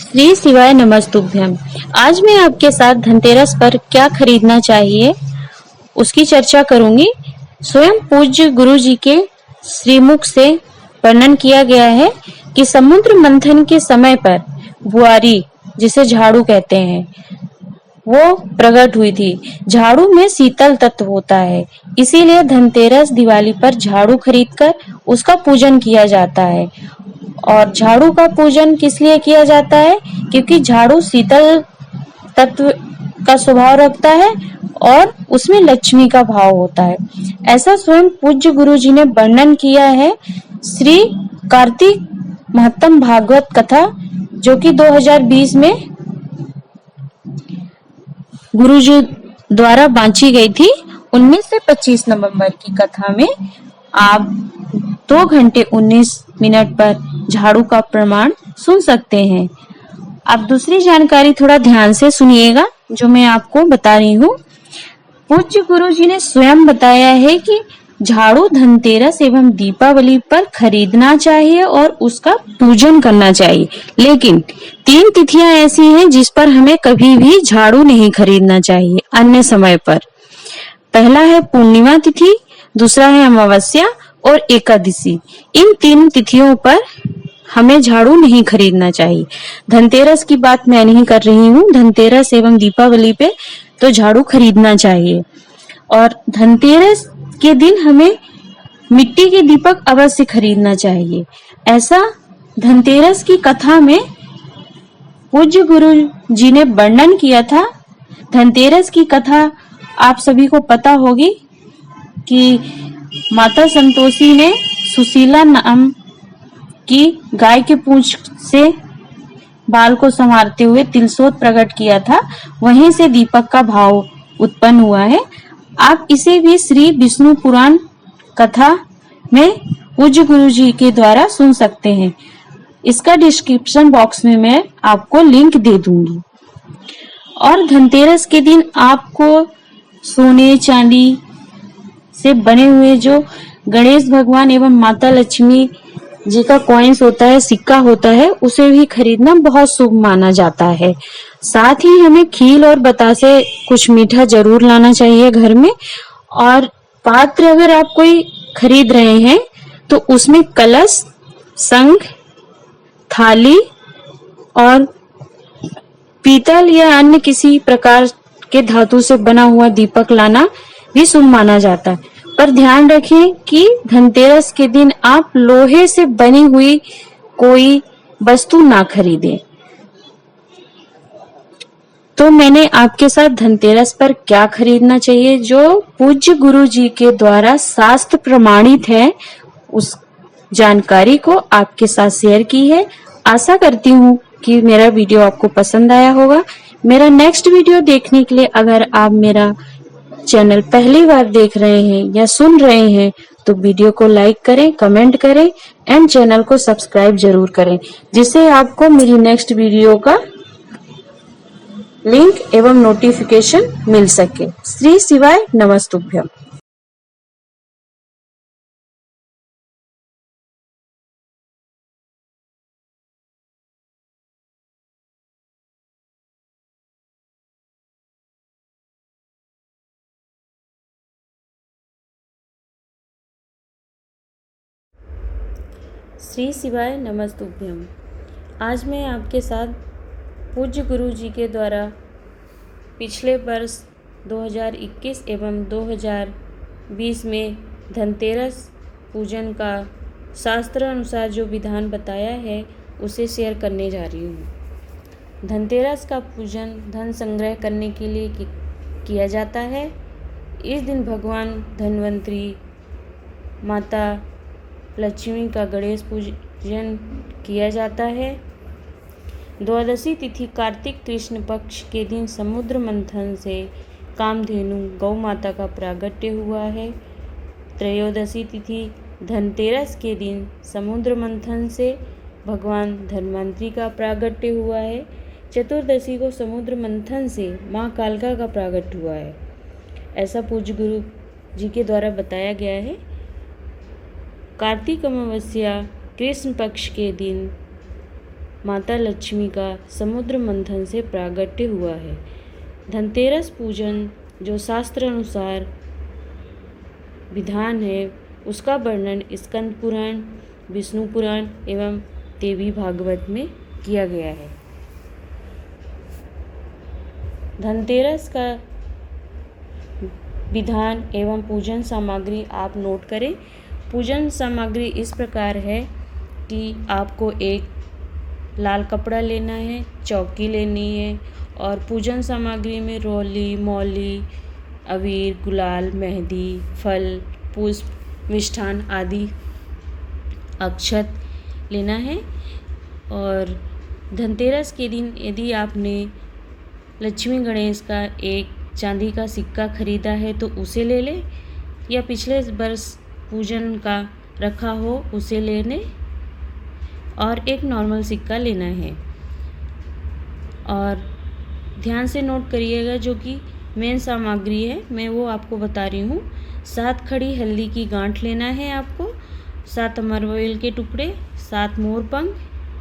श्री शिवाय नमस्तुभ्यम। आज मैं आपके साथ धनतेरस पर क्या खरीदना चाहिए उसकी चर्चा करूंगी। स्वयं पूज्य गुरु जी के श्रीमुख से वर्णन किया गया है कि समुद्र मंथन के समय पर बुआरी, जिसे झाड़ू कहते हैं, वो प्रकट हुई थी। झाड़ू में शीतल तत्व होता है, इसीलिए धनतेरस दिवाली पर झाड़ू खरीदकर उसका पूजन किया जाता है। और झाड़ू का पूजन किस लिए किया जाता है? क्योंकि झाड़ू शीतल तत्व का स्वभाव रखता है और उसमें लक्ष्मी का भाव होता है। ऐसा स्वयं पूज्य गुरु जी ने वर्णन किया है श्री कार्तिक महत्तम भागवत कथा, जो कि 2020 में गुरु जी द्वारा बांची गई थी। 19 से 25 नवंबर की कथा में आप 2 घंटे 19 मिनट पर झाड़ू का प्रमाण सुन सकते हैं। आप दूसरी जानकारी थोड़ा ध्यान से सुनिएगा जो मैं आपको बता रही हूँ। पूज्य गुरु जी ने स्वयं बताया है कि झाड़ू धनतेरस एवं दीपावली पर खरीदना चाहिए और उसका पूजन करना चाहिए। लेकिन 3 तिथियां ऐसी हैं जिस पर हमें कभी भी झाड़ू नहीं खरीदना चाहिए अन्य समय पर। पहला है पूर्णिमा तिथि, दूसरा है अमावस्या और एकादशी। इन 3 तिथियों पर हमें झाड़ू नहीं खरीदना चाहिए। धनतेरस की बात मैं नहीं कर रही हूँ। धनतेरस एवं दीपावली पे तो झाड़ू खरीदना चाहिए। और धनतेरस के दिन हमें मिट्टी के दीपक अवश्य खरीदना चाहिए। ऐसा धनतेरस की कथा में पूज्य गुरु जी ने वर्णन किया था। धनतेरस की कथा आप सभी को पता होगी कि माता संतोषी ने सुशीला नाम की गाय के पूंछ से बाल को संवारते हुए तिलस्रोत प्रकट किया था। वहीं से दीपक का भाव उत्पन्न हुआ है। आप इसे भी श्री विष्णु पुराण कथा में पूज्य गुरु जी के द्वारा सुन सकते हैं। इसका डिस्क्रिप्शन बॉक्स में मैं आपको लिंक दे दूंगी। और धनतेरस के दिन आपको सोने चांदी से बने हुए जो गणेश भगवान एवं माता लक्ष्मी जी का कॉइन्स होता है, सिक्का होता है, उसे भी खरीदना बहुत शुभ माना जाता है। साथ ही हमें खील और बतासे कुछ मीठा जरूर लाना चाहिए घर में। और पात्र अगर आप कोई खरीद रहे हैं तो उसमें कलश, शंख, थाली और पीतल या अन्य किसी प्रकार के धातु से बना हुआ दीपक लाना भी शुभ माना जाता है। पर ध्यान रखें कि धनतेरस के दिन आप लोहे से बनी हुई कोई वस्तु ना खरीदें। तो मैंने आपके साथ धनतेरस पर क्या खरीदना चाहिए जो पूज्य गुरु जी के द्वारा शास्त्र प्रमाणित है, उस जानकारी को आपके साथ शेयर की है। आशा करती हूँ कि मेरा वीडियो आपको पसंद आया होगा। मेरा नेक्स्ट वीडियो देखने के लिए अगर आप मेरा चैनल पहली बार देख रहे हैं या सुन रहे हैं तो वीडियो को लाइक करें, कमेंट करें एंड चैनल को सब्सक्राइब जरूर करें, जिससे आपको मेरी नेक्स्ट वीडियो का लिंक एवं नोटिफिकेशन मिल सके। श्री शिवाय नमस्तुभ्यम। श्री शिवाय नमस्तुभ्यम। आज मैं आपके साथ पूज्य गुरु जी के द्वारा पिछले वर्ष 2021 एवं 2020 में धनतेरस पूजन का शास्त्र अनुसार जो विधान बताया है उसे शेयर करने जा रही हूँ। धनतेरस का पूजन धन संग्रह करने के लिए किया जाता है। इस दिन भगवान धन्वंतरी, माता लक्ष्मी का गणेश पूजन किया जाता है। द्वादशी तिथि कार्तिक कृष्ण पक्ष के दिन समुद्र मंथन से कामधेनु गौ माता का प्रागट्य हुआ है। त्रयोदशी तिथि धनतेरस के दिन समुद्र मंथन से भगवान धन्वंतरी का प्रागट्य हुआ है। चतुर्दशी को समुद्र मंथन से माँ कालका का प्रागट्य हुआ है। ऐसा पूज्य गुरु जी के द्वारा बताया गया है। कार्तिक अमावस्या कृष्ण पक्ष के दिन माता लक्ष्मी का समुद्र मंथन से प्रागट्य हुआ है। धनतेरस पूजन जो शास्त्र अनुसार विधान है उसका वर्णन स्कंद पुराण, विष्णु पुराण एवं देवी भागवत में किया गया है। धनतेरस का विधान एवं पूजन सामग्री आप नोट करें। पूजन सामग्री इस प्रकार है कि आपको एक लाल कपड़ा लेना है, चौकी लेनी है और पूजन सामग्री में रोली, मौली, अबीर, गुलाल, मेहंदी, फल, पुष्प, मिष्ठान आदि अक्षत लेना है। और धनतेरस के दिन यदि आपने लक्ष्मी गणेश का एक चांदी का सिक्का खरीदा है तो उसे ले लें, या पिछले वर्ष पूजन का रखा हो उसे ले लें, और एक नॉर्मल सिक्का लेना है। और ध्यान से नोट करिएगा, जो कि मेन सामग्री है मैं वो आपको बता रही हूँ। 7 खड़ी हल्दी की गांठ लेना है आपको, 7 अमरवेल के टुकड़े, 7 मोरपंख,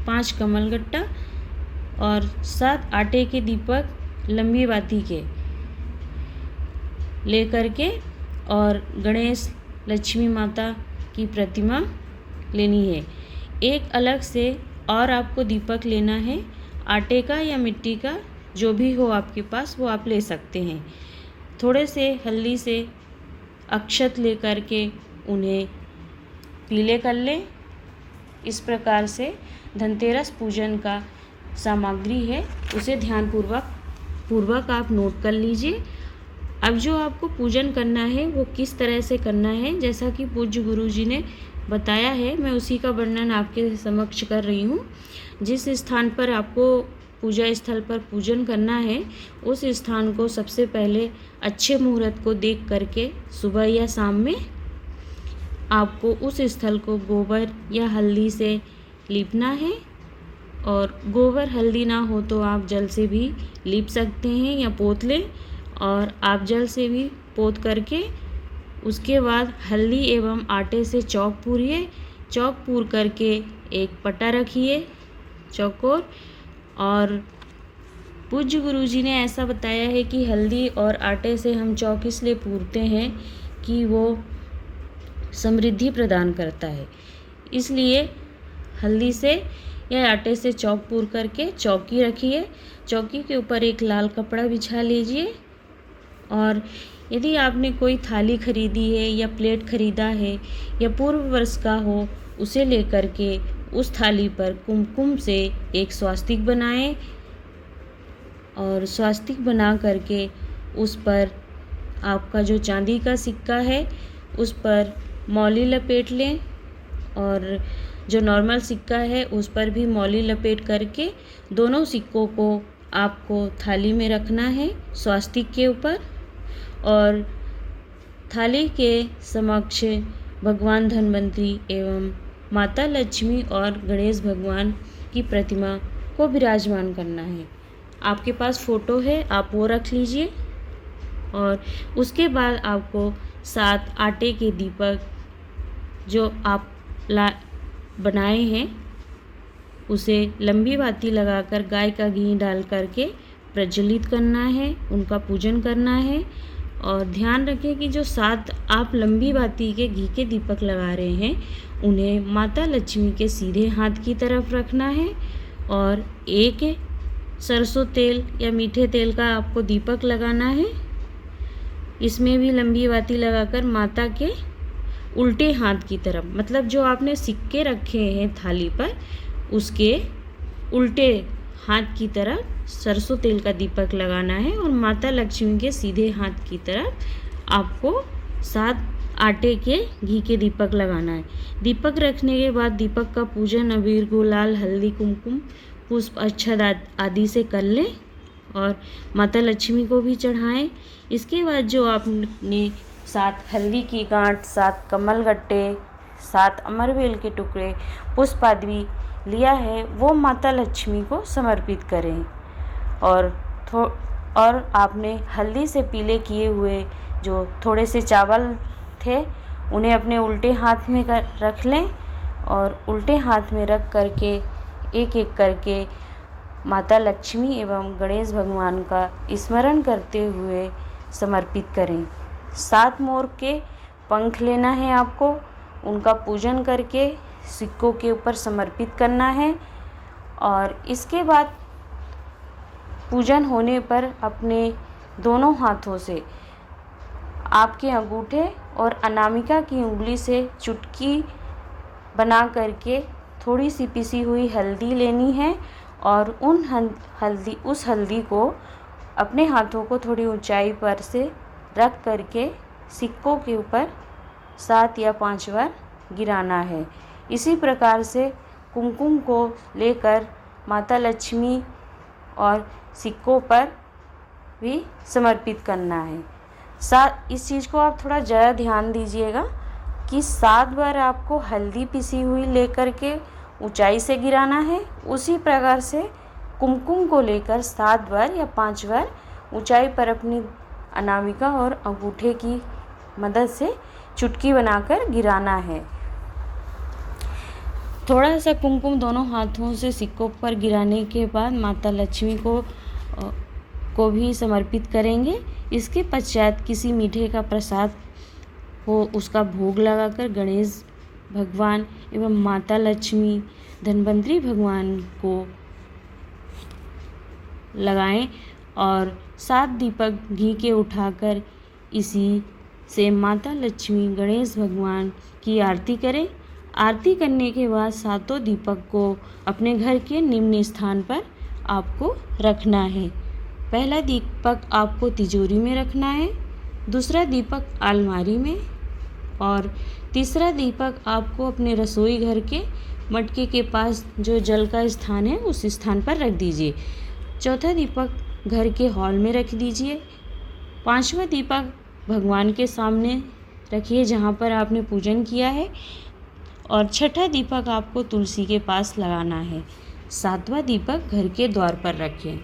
5 कमलगट्टा और 7 आटे के दीपक लंबी बाती के लेकर के, और गणेश लक्ष्मी माता की प्रतिमा लेनी है। एक अलग से और आपको दीपक लेना है, आटे का या मिट्टी का, जो भी हो आपके पास वो आप ले सकते हैं। थोड़े से हल्दी से अक्षत लेकर के उन्हें पीले कर लें। इस प्रकार से धनतेरस पूजन का सामग्री है उसे ध्यानपूर्वक आप नोट कर लीजिए। अब जो आपको पूजन करना है वो किस तरह से करना है, जैसा कि पूज्य गुरु जी ने बताया है, मैं उसी का वर्णन आपके समक्ष कर रही हूँ। जिस स्थान पर आपको पूजा स्थल पर पूजन करना है उस स्थान को सबसे पहले अच्छे मुहूर्त को देख करके सुबह या शाम में आपको उस स्थल को गोबर या हल्दी से लीपना है। और गोबर हल्दी ना हो तो आप जल से भी लीप सकते हैं या पोत लें, और आप जल से भी पोत करके उसके बाद हल्दी एवं आटे से चौक पूरिए। चौक पूर करके एक पटा रखिए चौकोर। और पूज्य गुरु जी ने ऐसा बताया है कि हल्दी और आटे से हम चौक इसलिए पूरते हैं कि वो समृद्धि प्रदान करता है, इसलिए हल्दी से या आटे से चौक पूर करके चौकी रखिए। चौकी के ऊपर एक लाल कपड़ा बिछा लीजिए, और यदि आपने कोई थाली खरीदी है या प्लेट खरीदा है या पूर्व वर्ष का हो उसे लेकर के उस थाली पर कुमकुम से एक स्वास्तिक बनाएं, और स्वास्तिक बना करके उस पर आपका जो चांदी का सिक्का है उस पर मौली लपेट लें, और जो नॉर्मल सिक्का है उस पर भी मौली लपेट करके दोनों सिक्कों को आपको थाली में रखना है स्वास्तिक के ऊपर। और थाली के समक्ष भगवान धन्वंतरी एवं माता लक्ष्मी और गणेश भगवान की प्रतिमा को विराजमान करना है। आपके पास फ़ोटो है आप वो रख लीजिए। और उसके बाद आपको 7 आटे के दीपक जो आप बनाए हैं उसे लंबी बाती लगाकर गाय का घी डाल करके प्रज्वलित करना है, उनका पूजन करना है। और ध्यान रखें कि जो 7 आप लंबी बाती के घी के दीपक लगा रहे हैं उन्हें माता लक्ष्मी के सीधे हाथ की तरफ रखना है, और एक सरसों तेल या मीठे तेल का आपको दीपक लगाना है। इसमें भी लंबी बाती लगाकर माता के उल्टे हाथ की तरफ, मतलब जो आपने सिक्के रखे हैं थाली पर उसके उल्टे हाथ की तरफ सरसों तेल का दीपक लगाना है, और माता लक्ष्मी के सीधे हाथ की तरफ आपको 7 आटे के घी के दीपक लगाना है। दीपक रखने के बाद दीपक का पूजन अबीर, गुलाल, हल्दी, कुमकुम, पुष्प, अक्षत आदि से कर लें और माता लक्ष्मी को भी चढ़ाएं। इसके बाद जो आपने 7 हल्दी की गांठ, 7 कमल गट्टे, 7 अमरवेल के टुकड़े, पुष्प आदि लिया है वो माता लक्ष्मी को समर्पित करें। और आपने हल्दी से पीले किए हुए जो थोड़े से चावल थे उन्हें अपने उल्टे हाथ में रख लें, और उल्टे हाथ में रख करके एक एक करके माता लक्ष्मी एवं गणेश भगवान का स्मरण करते हुए समर्पित करें। 7 मोर के पंख लेना है आपको, उनका पूजन करके सिक्कों के ऊपर समर्पित करना है और इसके बाद पूजन होने पर अपने दोनों हाथों से आपके अंगूठे और अनामिका की उंगली से चुटकी बना करके थोड़ी सी पिसी हुई हल्दी लेनी है और उस हल्दी को अपने हाथों को थोड़ी ऊंचाई पर से रख करके सिक्कों के ऊपर 7 या 5 बार गिराना है। इसी प्रकार से कुमकुम को लेकर माता लक्ष्मी और सिक्कों पर भी समर्पित करना है। इस चीज़ को आप थोड़ा ज़्यादा ध्यान दीजिएगा कि 7 बार आपको हल्दी पिसी हुई लेकर के ऊंचाई से गिराना है। उसी प्रकार से कुमकुम को लेकर 7 बार या 5 बार ऊंचाई पर अपनी अनामिका और अंगूठे की मदद से चुटकी बनाकर गिराना है। थोड़ा सा कुमकुम दोनों हाथों से सिक्कों पर गिराने के बाद माता लक्ष्मी को भी समर्पित करेंगे। इसके पश्चात किसी मीठे का प्रसाद हो उसका भोग लगाकर गणेश भगवान एवं माता लक्ष्मी धन्वंतरी भगवान को लगाएं और 7 दीपक घी के उठाकर इसी से माता लक्ष्मी गणेश भगवान की आरती करें। आरती करने के बाद 7 दीपक को अपने घर के निम्न स्थान पर आपको रखना है। पहला दीपक आपको तिजोरी में रखना है, दूसरा दीपक अलमारी में और तीसरा दीपक आपको अपने रसोई घर के मटके के पास जो जल का स्थान है उस स्थान पर रख दीजिए। चौथा दीपक घर के हॉल में रख दीजिए। 5वां दीपक भगवान के सामने रखिए जहाँ पर आपने पूजन किया है और 6ठा दीपक आपको तुलसी के पास लगाना है। 7वां दीपक घर के द्वार पर रखें।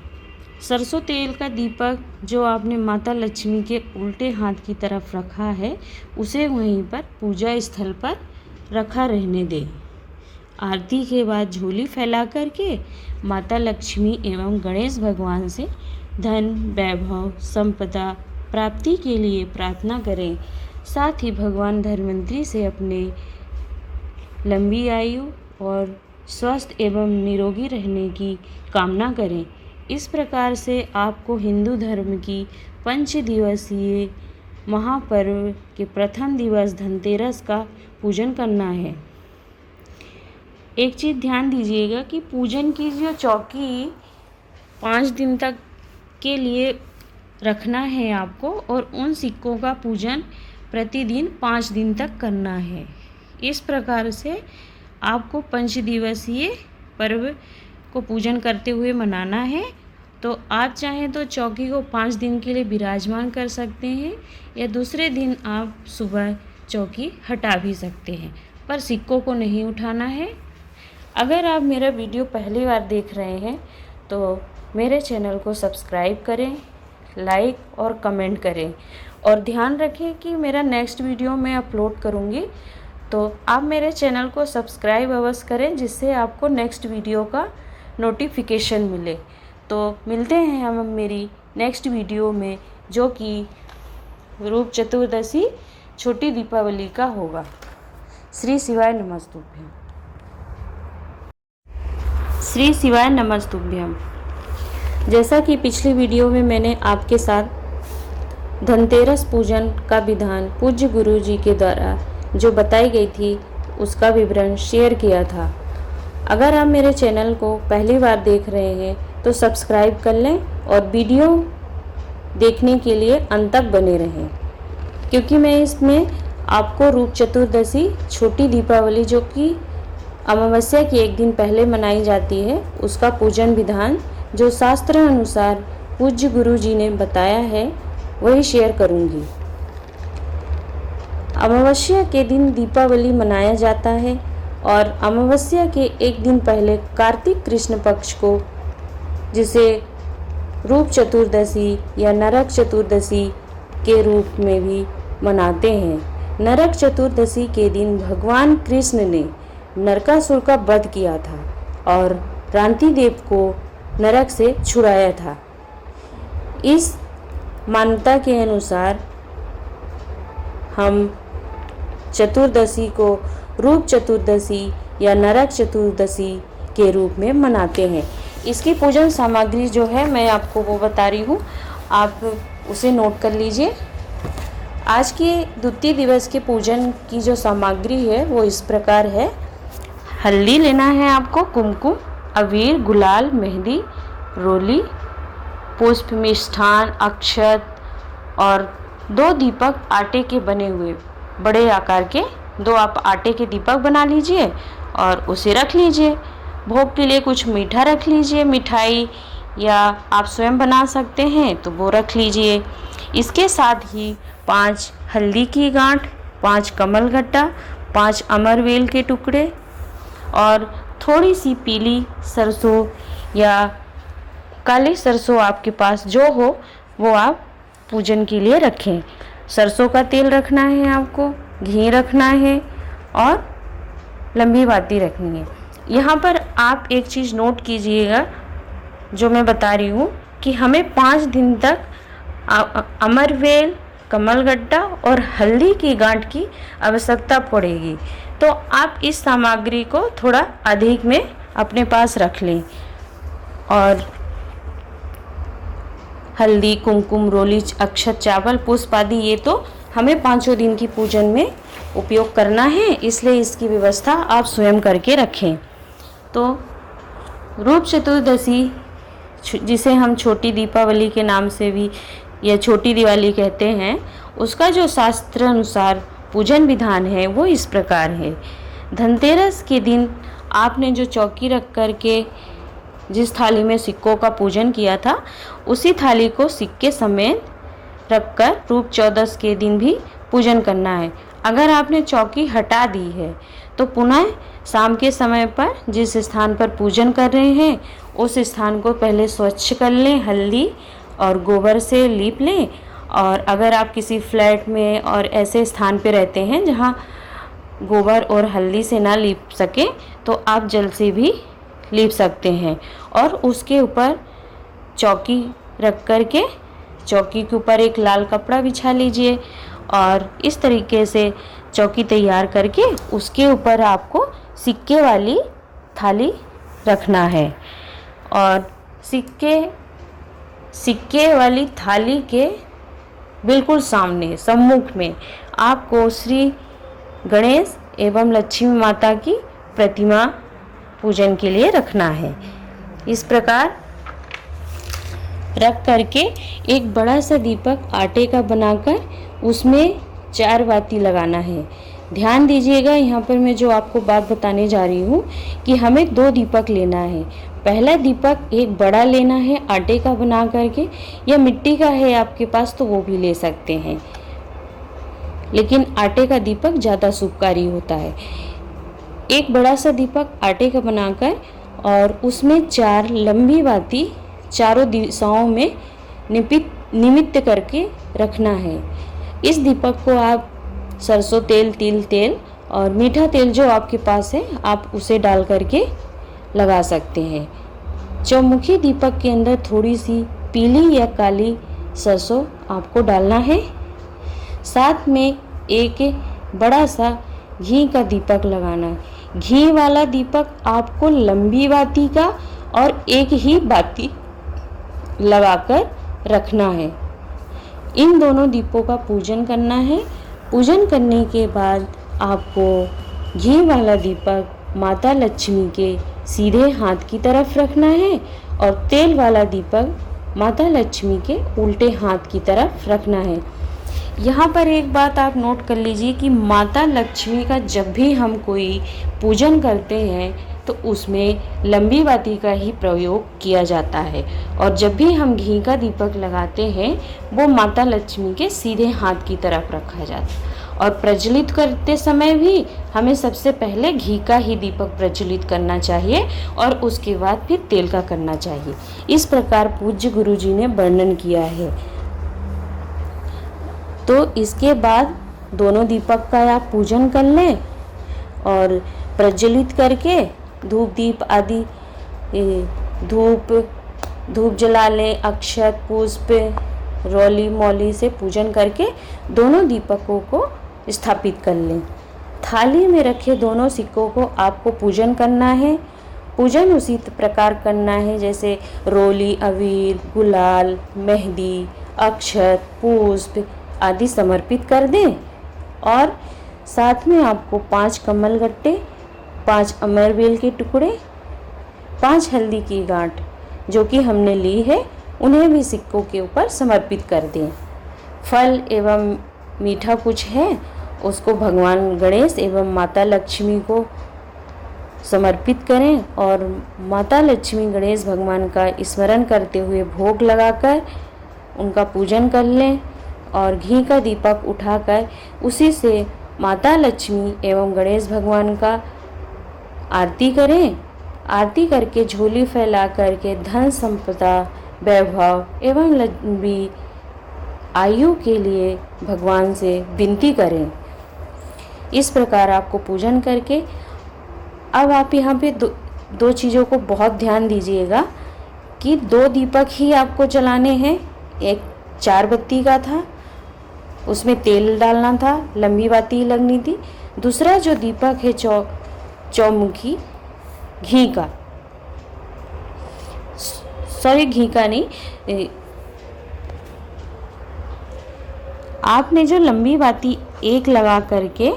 सरसों तेल का दीपक जो आपने माता लक्ष्मी के उल्टे हाथ की तरफ रखा है उसे वहीं पर पूजा स्थल पर रखा रहने दें। आरती के बाद झोली फैला करके माता लक्ष्मी एवं गणेश भगवान से धन, वैभव, संपदा प्राप्ति के लिए प्रार्थना करें। साथ ही भगवान धन्वंतरी से अपने लंबी आयु और स्वस्थ एवं निरोगी रहने की कामना करें। इस प्रकार से आपको हिंदू धर्म की 5 दिवसीय महापर्व के प्रथम दिवस धनतेरस का पूजन करना है। एक चीज़ ध्यान दीजिएगा कि पूजन की जो चौकी 5 दिन तक के लिए रखना है आपको और उन सिक्कों का पूजन प्रतिदिन 5 दिन तक करना है। इस प्रकार से आपको 5 दिवसीय पर्व को पूजन करते हुए मनाना है। तो आप चाहें तो चौकी को 5 दिन के लिए विराजमान कर सकते हैं या दूसरे दिन आप सुबह चौकी हटा भी सकते हैं, पर सिक्कों को नहीं उठाना है। अगर आप मेरा वीडियो पहली बार देख रहे हैं तो मेरे चैनल को सब्सक्राइब करें, लाइक और कमेंट करें और ध्यान रखें कि मेरा नेक्स्ट वीडियो मैं अपलोड करूँगी तो आप मेरे चैनल को सब्सक्राइब अवश्य करें जिससे आपको नेक्स्ट वीडियो का नोटिफिकेशन मिले। तो मिलते हैं हम मेरी नेक्स्ट वीडियो में जो कि रूप चतुर्दशी छोटी दीपावली का होगा। श्री शिवाय नमस्तुभ्यम। श्री शिवाय नमस्तुभ्यम। जैसा कि पिछली वीडियो में मैंने आपके साथ धनतेरस पूजन का विधान पूज्य गुरु जी के द्वारा जो बताई गई थी उसका विवरण शेयर किया था। अगर आप मेरे चैनल को पहली बार देख रहे हैं तो सब्सक्राइब कर लें और वीडियो देखने के लिए अंत तक बने रहें, क्योंकि मैं इसमें आपको रूप चतुर्दशी छोटी दीपावली जो कि अमावस्या की 1 दिन पहले मनाई जाती है उसका पूजन विधान जो शास्त्र अनुसार पूज्य गुरु जी ने बताया है वही शेयर करूंगी। अमावस्या के दिन दीपावली मनाया जाता है और अमावस्या के 1 दिन पहले कार्तिक कृष्ण पक्ष को जिसे रूप चतुर्दशी या नरक चतुर्दशी के रूप में भी मनाते हैं। नरक चतुर्दशी के दिन भगवान कृष्ण ने नरकासुर का वध किया था और रांति देव को नरक से छुड़ाया था। इस मान्यता के अनुसार हम चतुर्दशी को रूप चतुर्दशी या नरक चतुर्दशी के रूप में मनाते हैं। इसकी पूजन सामग्री जो है मैं आपको वो बता रही हूँ, आप उसे नोट कर लीजिए। आज के द्वितीय दिवस के पूजन की जो सामग्री है वो इस प्रकार है। हल्दी लेना है आपको, कुमकुम, अबीर, गुलाल, मेहंदी, रोली, पुष्प, मिष्ठान, अक्षत और 2 दीपक आटे के बने हुए बड़े आकार के 2 आप आटे के दीपक बना लीजिए और उसे रख लीजिए। भोग के लिए कुछ मीठा रख लीजिए, मिठाई या आप स्वयं बना सकते हैं तो वो रख लीजिए। इसके साथ ही 5 हल्दी की गांठ, 5 कमलगट्टा, 5 अमरवेल के टुकड़े और थोड़ी सी पीली सरसों या काली सरसों आपके पास जो हो वो आप पूजन के लिए रखें। सरसों का तेल रखना है आपको, घी रखना है और लंबी बाती रखनी है। यहाँ पर आप एक चीज़ नोट कीजिएगा जो मैं बता रही हूँ कि हमें 5 दिन तक अमरवेल, कमलगट्टा और हल्दी की गांठ की आवश्यकता पड़ेगी, तो आप इस सामग्री को थोड़ा अधिक में अपने पास रख लें। और हल्दी, कुमकुम, रोली, अक्षत, चावल, पुष्प आदि ये तो हमें 5 दिन की पूजन में उपयोग करना है, इसलिए इसकी व्यवस्था आप स्वयं करके रखें। तो रूप चतुर्दशी, जिसे हम छोटी दीपावली के नाम से भी या छोटी दिवाली कहते हैं, उसका जो शास्त्र अनुसार पूजन विधान है वो इस प्रकार है। धनतेरस के दिन आपने जो चौकी रख कर के जिस थाली में सिक्कों का पूजन किया था उसी थाली को सिक्के समेत रखकर रूप चौदस के दिन भी पूजन करना है। अगर आपने चौकी हटा दी है तो पुनः शाम के समय पर जिस स्थान पर पूजन कर रहे हैं उस स्थान को पहले स्वच्छ कर लें, हल्दी और गोबर से लीप लें। और अगर आप किसी फ्लैट में और ऐसे स्थान पर रहते हैं जहां गोबर और हल्दी से ना लीप सके तो आप जल से भी लीप सकते हैं। और उसके ऊपर चौकी रख कर के चौकी के ऊपर एक लाल कपड़ा बिछा लीजिए और इस तरीके से चौकी तैयार करके उसके ऊपर आपको सिक्के वाली थाली रखना है। और सिक्के वाली थाली के बिल्कुल सामने सम्मुख में आपको श्री गणेश एवं लक्ष्मी माता की प्रतिमा पूजन के लिए रखना है। इस प्रकार रख करके एक बड़ा सा दीपक आटे का बनाकर उसमें 4 बाती लगाना है। ध्यान दीजिएगा, यहाँ पर मैं जो आपको बात बताने जा रही हूँ कि हमें 2 दीपक लेना है। पहला दीपक एक बड़ा लेना है आटे का बना करके, या मिट्टी का है आपके पास तो वो भी ले सकते हैं, लेकिन आटे का दीपक ज़्यादा शुभकारी होता है। एक बड़ा सा दीपक आटे का बनाकर और उसमें 4 लंबी बाती चारों दिशाओं में निमित्त करके रखना है। इस दीपक को आप सरसों तेल, तिल तेल और मीठा तेल जो आपके पास है आप उसे डाल करके लगा सकते हैं। चौमुखी दीपक के अंदर थोड़ी सी पीली या काली सरसों आपको डालना है। साथ में एक बड़ा सा घी का दीपक लगाना है। घी वाला दीपक आपको लंबी बाती का और एक ही बाती लगाकर रखना है। इन दोनों दीपों का पूजन करना है। पूजन करने के बाद आपको घी वाला दीपक माता लक्ष्मी के सीधे हाथ की तरफ रखना है और तेल वाला दीपक माता लक्ष्मी के उल्टे हाथ की तरफ रखना है। यहाँ पर एक बात आप नोट कर लीजिए कि माता लक्ष्मी का जब भी हम कोई पूजन करते हैं तो उसमें लंबी बाती का ही प्रयोग किया जाता है, और जब भी हम घी का दीपक लगाते हैं वो माता लक्ष्मी के सीधे हाथ की तरफ रखा जाता है। और प्रज्वलित करते समय भी हमें सबसे पहले घी का ही दीपक प्रज्वलित करना चाहिए और उसके बाद फिर तेल का करना चाहिए। इस प्रकार पूज्य गुरु जी ने वर्णन किया है। तो इसके बाद दोनों दीपक का आप पूजन कर लें और प्रज्वलित करके धूप दीप आदि धूप जला लें, अक्षत पुष्प रोली मौली से पूजन करके दोनों दीपकों को स्थापित कर लें। थाली में रखे दोनों सिक्कों को आपको पूजन करना है। पूजन उसी प्रकार करना है जैसे रोली, अबीर, गुलाल, मेहंदी, अक्षत, पुष्प आदि समर्पित कर दें। और साथ में आपको 5 कमल गट्टे, 5 अमरबेल के टुकड़े, 5 हल्दी की गांठ जो कि हमने ली है उन्हें भी सिक्कों के ऊपर समर्पित कर दें। फल एवं मीठा कुछ है उसको भगवान गणेश एवं माता लक्ष्मी को समर्पित करें और माता लक्ष्मी गणेश भगवान का स्मरण करते हुए भोग लगाकर उनका पूजन कर लें और घी का दीपक उठाकर उसी से माता लक्ष्मी एवं गणेश भगवान का आरती करें। आरती करके झोली फैला करके धन संपदा वैभव एवं लंबी आयु के लिए भगवान से विनती करें। इस प्रकार आपको पूजन करके अब आप यहाँ पे दो चीज़ों को बहुत ध्यान दीजिएगा कि 2 दीपक ही आपको जलाने हैं। एक 4 बत्ती का था, उसमें तेल डालना था, लंबी बाती लगनी थी। दूसरा जो दीपक है चौमुखी घी का, सॉरी घी का नहीं, आपने जो लंबी बाती एक लगा करके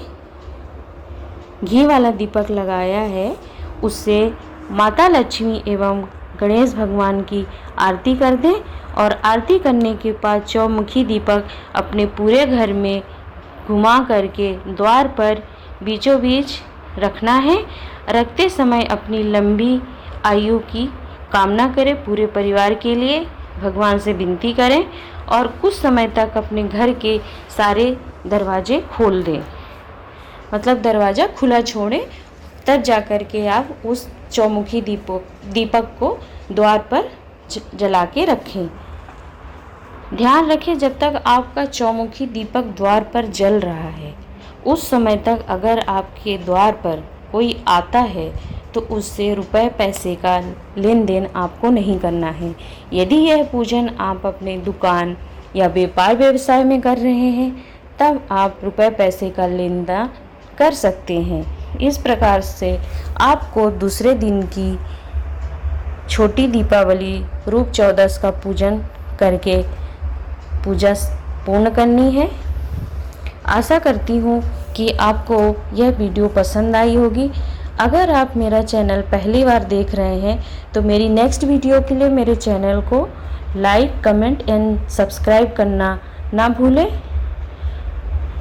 घी वाला दीपक लगाया है उससे माता लक्ष्मी एवं गणेश भगवान की आरती कर दें और आरती करने के बाद चौमुखी दीपक अपने पूरे घर में घुमा करके द्वार पर बीचों बीच रखना है। रखते समय अपनी लंबी आयु की कामना करें, पूरे परिवार के लिए भगवान से विनती करें और कुछ समय तक अपने घर के सारे दरवाजे खोल दें, मतलब दरवाज़ा खुला छोड़ें। तब जा कर के आप उस चौमुखी दीपक को द्वार पर जला के रखें। ध्यान रखें जब तक आपका चौमुखी दीपक द्वार पर जल रहा है उस समय तक अगर आपके द्वार पर कोई आता है तो उससे रुपए पैसे का लेन देन आपको नहीं करना है। यदि यह पूजन आप अपने दुकान या व्यापार व्यवसाय में कर रहे हैं तब आप रुपए पैसे का लेन देन कर सकते हैं। इस प्रकार से आपको दूसरे दिन की छोटी दीपावली रूप चौदस का पूजन करके पूजा पूर्ण करनी है। आशा करती हूँ कि आपको यह वीडियो पसंद आई होगी। अगर आप मेरा चैनल पहली बार देख रहे हैं तो मेरी नेक्स्ट वीडियो के लिए मेरे चैनल को लाइक, कमेंट एंड सब्सक्राइब करना ना भूलें।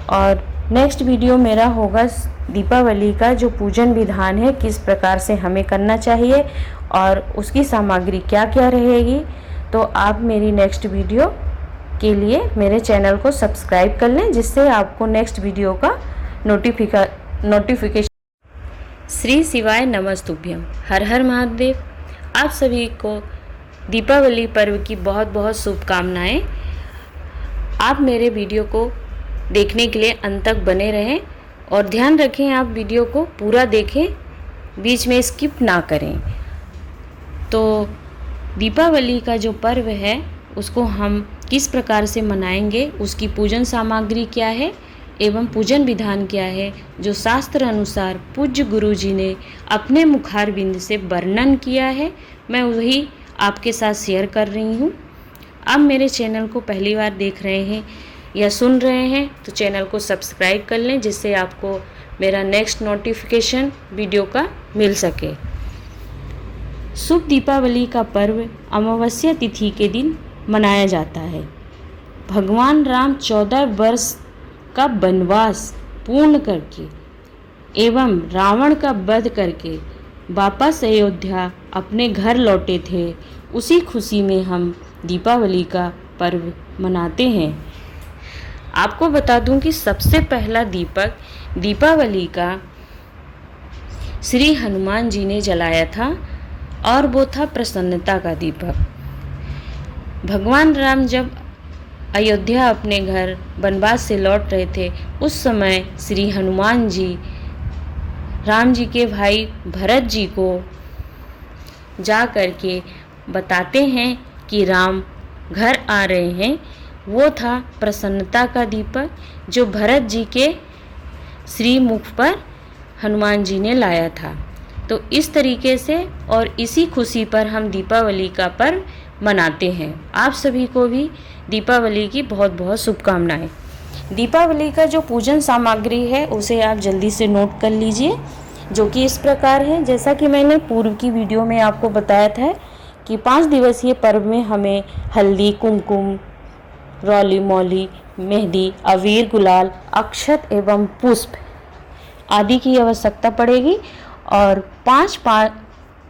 और नेक्स्ट वीडियो मेरा होगा दीपावली का जो पूजन विधान है किस प्रकार से हमें करना चाहिए और उसकी सामग्री क्या क्या रहेगी। तो आप मेरी नेक्स्ट वीडियो के लिए मेरे चैनल को सब्सक्राइब कर लें जिससे आपको नेक्स्ट वीडियो का नोटिफिकेशन। श्री शिवाय नमस्तुभ्यम, हर हर महादेव। आप सभी को दीपावली पर्व की बहुत बहुत शुभकामनाएं। आप मेरे वीडियो को देखने के लिए अंत तक बने रहें और ध्यान रखें आप वीडियो को पूरा देखें, बीच में स्किप ना करें। तो दीपावली का जो पर्व है उसको हम किस प्रकार से मनाएंगे, उसकी पूजन सामग्री क्या है एवं पूजन विधान क्या है, जो शास्त्र अनुसार पूज्य गुरु जी ने अपने मुखारबिंद से वर्णन किया है, मैं वही आपके साथ शेयर कर रही हूँ। आप मेरे चैनल को पहली बार देख रहे हैं या सुन रहे हैं तो चैनल को सब्सक्राइब कर लें जिससे आपको मेरा नेक्स्ट नोटिफिकेशन वीडियो का मिल सके। शुभ दीपावली का पर्व अमावस्या तिथि के दिन मनाया जाता है। भगवान राम 14 वर्ष का वनवास पूर्ण करके एवं रावण का वध करके वापस अयोध्या अपने घर लौटे थे। उसी खुशी में हम दीपावली का पर्व मनाते हैं। आपको बता दूं कि सबसे पहला दीपक दीपावली का श्री हनुमान जी ने जलाया था और वो था प्रसन्नता का दीपक। भगवान राम जब अयोध्या अपने घर वनवास से लौट रहे थे उस समय श्री हनुमान जी राम जी के भाई भरत जी को जा कर के बताते हैं कि राम घर आ रहे हैं, वो था प्रसन्नता का दीपक जो भरत जी के श्रीमुख पर हनुमान जी ने लाया था। तो इस तरीके से और इसी खुशी पर हम दीपावली का पर्व मनाते हैं। आप सभी को भी दीपावली की बहुत बहुत शुभकामनाएं। दीपावली का जो पूजन सामग्री है उसे आप जल्दी से नोट कर लीजिए, जो कि इस प्रकार है। जैसा कि मैंने पूर्व की वीडियो में आपको बताया था कि 5 दिवसीय पर्व में हमें हल्दी, कुमकुम, रौली मौली, मेहंदी, अबीर, गुलाल, अक्षत एवं पुष्प आदि की आवश्यकता पड़ेगी। और 5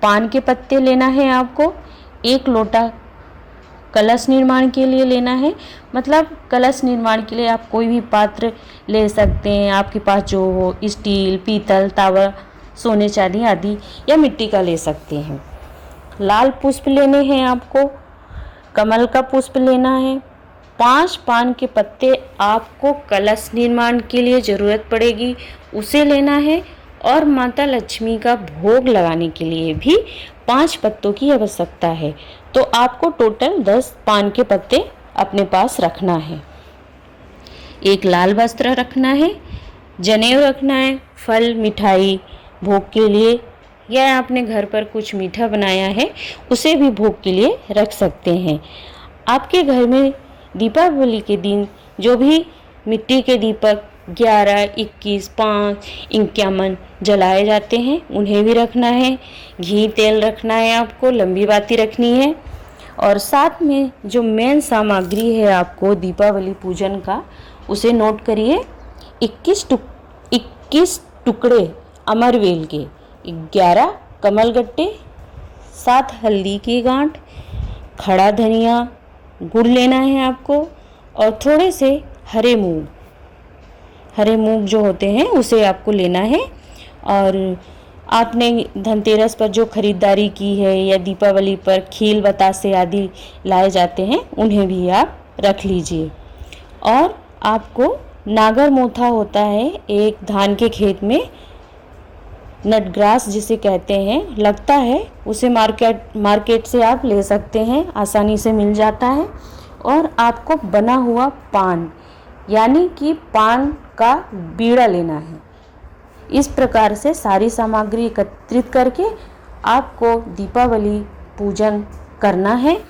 पान के पत्ते लेना है आपको। 1 लोटा कलश निर्माण के लिए लेना है। मतलब कलश निर्माण के लिए आप कोई भी पात्र ले सकते हैं, आपके पास जो हो, स्टील, पीतल, तावा, सोने चांदी आदि या मिट्टी का ले सकते हैं। लाल पुष्प लेने हैं आपको, कमल का पुष्प लेना है। 5 पान के पत्ते आपको कलश निर्माण के लिए ज़रूरत पड़ेगी, उसे लेना है। और माता लक्ष्मी का भोग लगाने के लिए भी 5 पत्तों की आवश्यकता है। तो आपको टोटल 10 पान के पत्ते अपने पास रखना है। 1 लाल वस्त्र रखना है, जनेऊ रखना है, फल, मिठाई भोग के लिए, या आपने घर पर कुछ मीठा बनाया है उसे भी भोग के लिए रख सकते हैं। आपके घर में दीपावली के दिन जो भी मिट्टी के दीपक 11, 21, 5, 51 जलाए जाते हैं उन्हें भी रखना है। घी तेल रखना है आपको, लंबी बाती रखनी है। और साथ में जो मेन सामग्री है आपको दीपावली पूजन का, उसे नोट करिए। 21 टुकड़े अमरवेल के, 11 कमलगट्टे, 7 हल्दी की गांठ, खड़ा धनिया, गुड़ लेना है आपको, और थोड़े से हरे मूंग जो होते हैं उसे आपको लेना है। और आपने धनतेरस पर जो खरीदारी की है या दीपावली पर खील, बतासे आदि लाए जाते हैं उन्हें भी आप रख लीजिए। और आपको नागर मोथा होता है, एक धान के खेत में नटग्रास जिसे कहते हैं लगता है, उसे मार्केट से आप ले सकते हैं, आसानी से मिल जाता है। और आपको बना हुआ पान यानी कि पान का बीड़ा लेना है। इस प्रकार से सारी सामग्री एकत्रित करके आपको दीपावली पूजन करना है,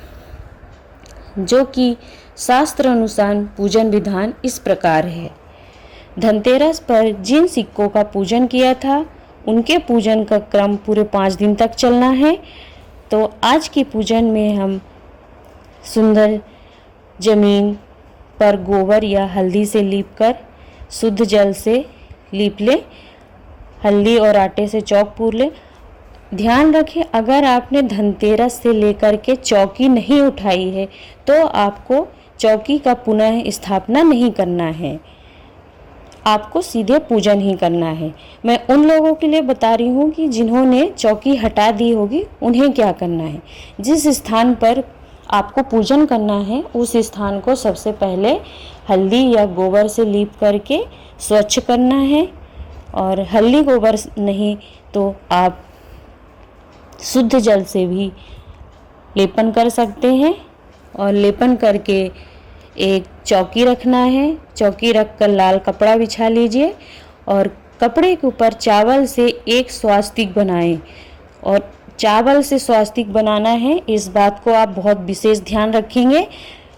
जो कि शास्त्र अनुसार पूजन विधान इस प्रकार है। धनतेरस पर जिन सिक्कों का पूजन किया था उनके पूजन का क्रम पूरे 5 दिन तक चलना है। तो आज के पूजन में हम सुंदर जमीन पर गोबर या हल्दी से लीपकर शुद्ध जल से लीप ले, हल्दी और आटे से चौक पूर ले। ध्यान रखें, अगर आपने धनतेरस से लेकर के चौकी नहीं उठाई है तो आपको चौकी का पुनः स्थापना नहीं करना है, आपको सीधे पूजन ही करना है। मैं उन लोगों के लिए बता रही हूँ कि जिन्होंने चौकी हटा दी होगी उन्हें क्या करना है। जिस स्थान पर आपको पूजन करना है उस स्थान को सबसे पहले हल्दी या गोबर से लीप करके स्वच्छ करना है। और हल्दी गोबर नहीं तो आप शुद्ध जल से भी लेपन कर सकते हैं। और लेपन करके एक चौकी रखना है, चौकी रखकर लाल कपड़ा बिछा लीजिए और कपड़े के ऊपर चावल से एक स्वास्तिक बनाएं। और चावल से स्वास्तिक बनाना है, इस बात को आप बहुत विशेष ध्यान रखेंगे।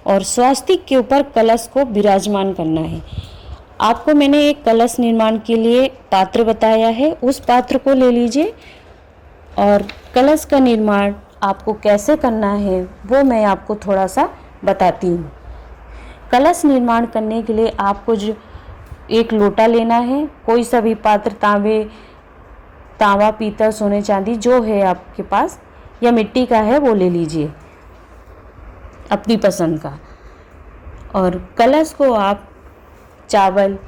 और स्वास्तिक के ऊपर कलश को विराजमान करना है। आपको मैंने एक कलश निर्माण के लिए पात्र बताया है, उस पात्र को ले लीजिए। और कलश का निर्माण आपको कैसे करना है वो मैं आपको थोड़ा सा बताती हूँ। कलश निर्माण करने के लिए आपको जो 1 लोटा लेना है, कोई सा भी पात्र, तांबा, पीतल, सोने चांदी जो है आपके पास, या मिट्टी का है वो ले लीजिए अपनी पसंद का। और कलश को आप चावल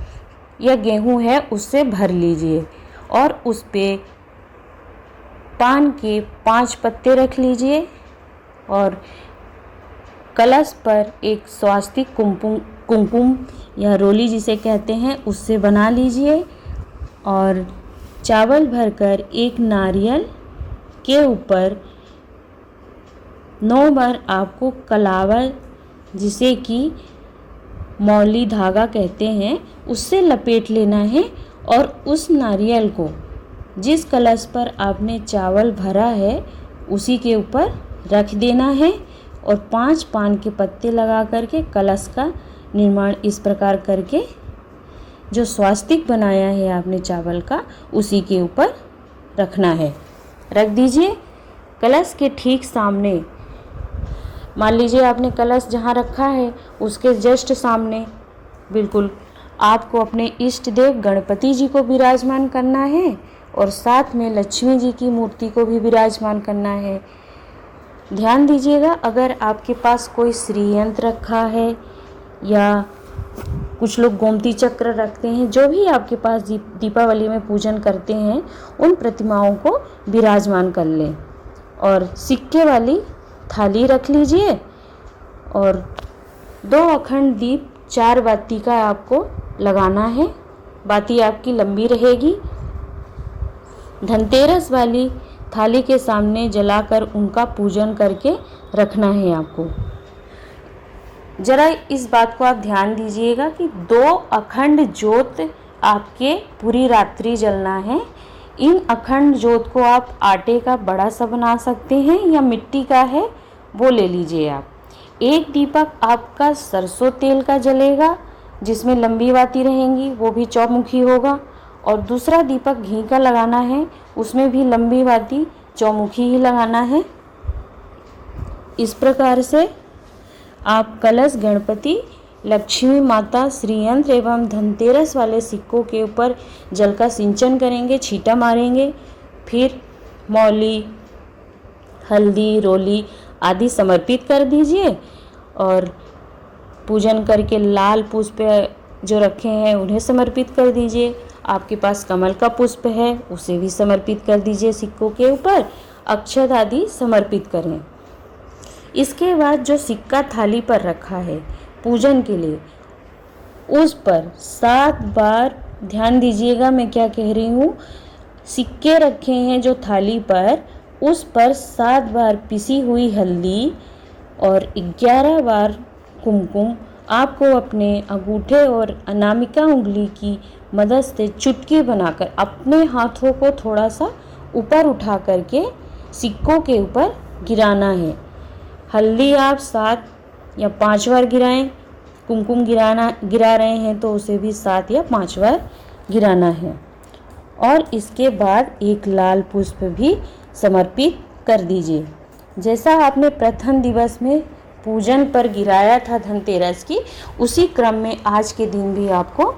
या गेहूं है उससे भर लीजिए और उस पे पान के 5 पत्ते रख लीजिए। और कलश पर एक स्वास्तिक कुमकुम या रोली जिसे कहते हैं उससे बना लीजिए। और चावल भरकर एक नारियल के ऊपर 9 बार आपको कलावा, जिसे कि मौली धागा कहते हैं, उससे लपेट लेना है और उस नारियल को जिस कलश पर आपने चावल भरा है उसी के ऊपर रख देना है और 5 पान के पत्ते लगा करके कलश का निर्माण इस प्रकार करके जो स्वास्तिक बनाया है आपने चावल का उसी के ऊपर रखना है। रख दीजिए कलश के ठीक सामने। मान लीजिए आपने कलश जहाँ रखा है उसके जस्ट सामने बिल्कुल आपको अपने इष्ट देव गणपति जी को विराजमान करना है और साथ में लक्ष्मी जी की मूर्ति को भी विराजमान करना है। ध्यान दीजिएगा, अगर आपके पास कोई श्री यंत्र रखा है या कुछ लोग गोमती चक्र रखते हैं, जो भी आपके पास दीपावली में पूजन करते हैं उन प्रतिमाओं को विराजमान कर लें और सिक्के वाली थाली रख लीजिए और 2 अखंड दीप 4 बाती का आपको लगाना है। बाती आपकी लंबी रहेगी। धनतेरस वाली थाली के सामने जलाकर उनका पूजन करके रखना है आपको। जरा इस बात को आप ध्यान दीजिएगा कि 2 अखंड ज्योत आपके पूरी रात्रि जलना है। इन अखंड ज्योत को आप आटे का बड़ा सा बना सकते हैं या मिट्टी का है वो ले लीजिए आप। एक दीपक आपका सरसों तेल का जलेगा जिसमें लंबी बाती रहेंगी, वो भी चौमुखी होगा, और दूसरा दीपक घी का लगाना है, उसमें भी लंबी बाती चौमुखी ही लगाना है। इस प्रकार से आप कलश, गणपति, लक्ष्मी माता, श्रीयंत्र एवं धनतेरस वाले सिक्कों के ऊपर जल का सिंचन करेंगे, छींटा मारेंगे। फिर मौली, हल्दी, रोली आदि समर्पित कर दीजिए और पूजन करके लाल पुष्प जो रखे हैं उन्हें समर्पित कर दीजिए। आपके पास कमल का पुष्प है उसे भी समर्पित कर दीजिए सिक्कों के ऊपर। अक्षत आदि समर्पित करें। इसके बाद जो सिक्का थाली पर रखा है पूजन के लिए, उस पर 7 बार, ध्यान दीजिएगा मैं क्या कह रही हूँ, सिक्के रखे हैं जो थाली पर, उस पर 7 बार पिसी हुई हल्दी और 11 बार कुमकुम आपको अपने अंगूठे और अनामिका उंगली की मदद से चुटकी बनाकर अपने हाथों को थोड़ा सा ऊपर उठा करके सिक्कों के ऊपर गिराना है। हल्दी आप 7 या 5 बार गिराएं, कुमकुम गिरा रहे हैं तो उसे भी 7 या 5 बार गिराना है। और इसके बाद एक लाल पुष्प भी समर्पित कर दीजिए। जैसा आपने प्रथम दिवस में पूजन पर गिराया था धनतेरस की, उसी क्रम में आज के दिन भी आपको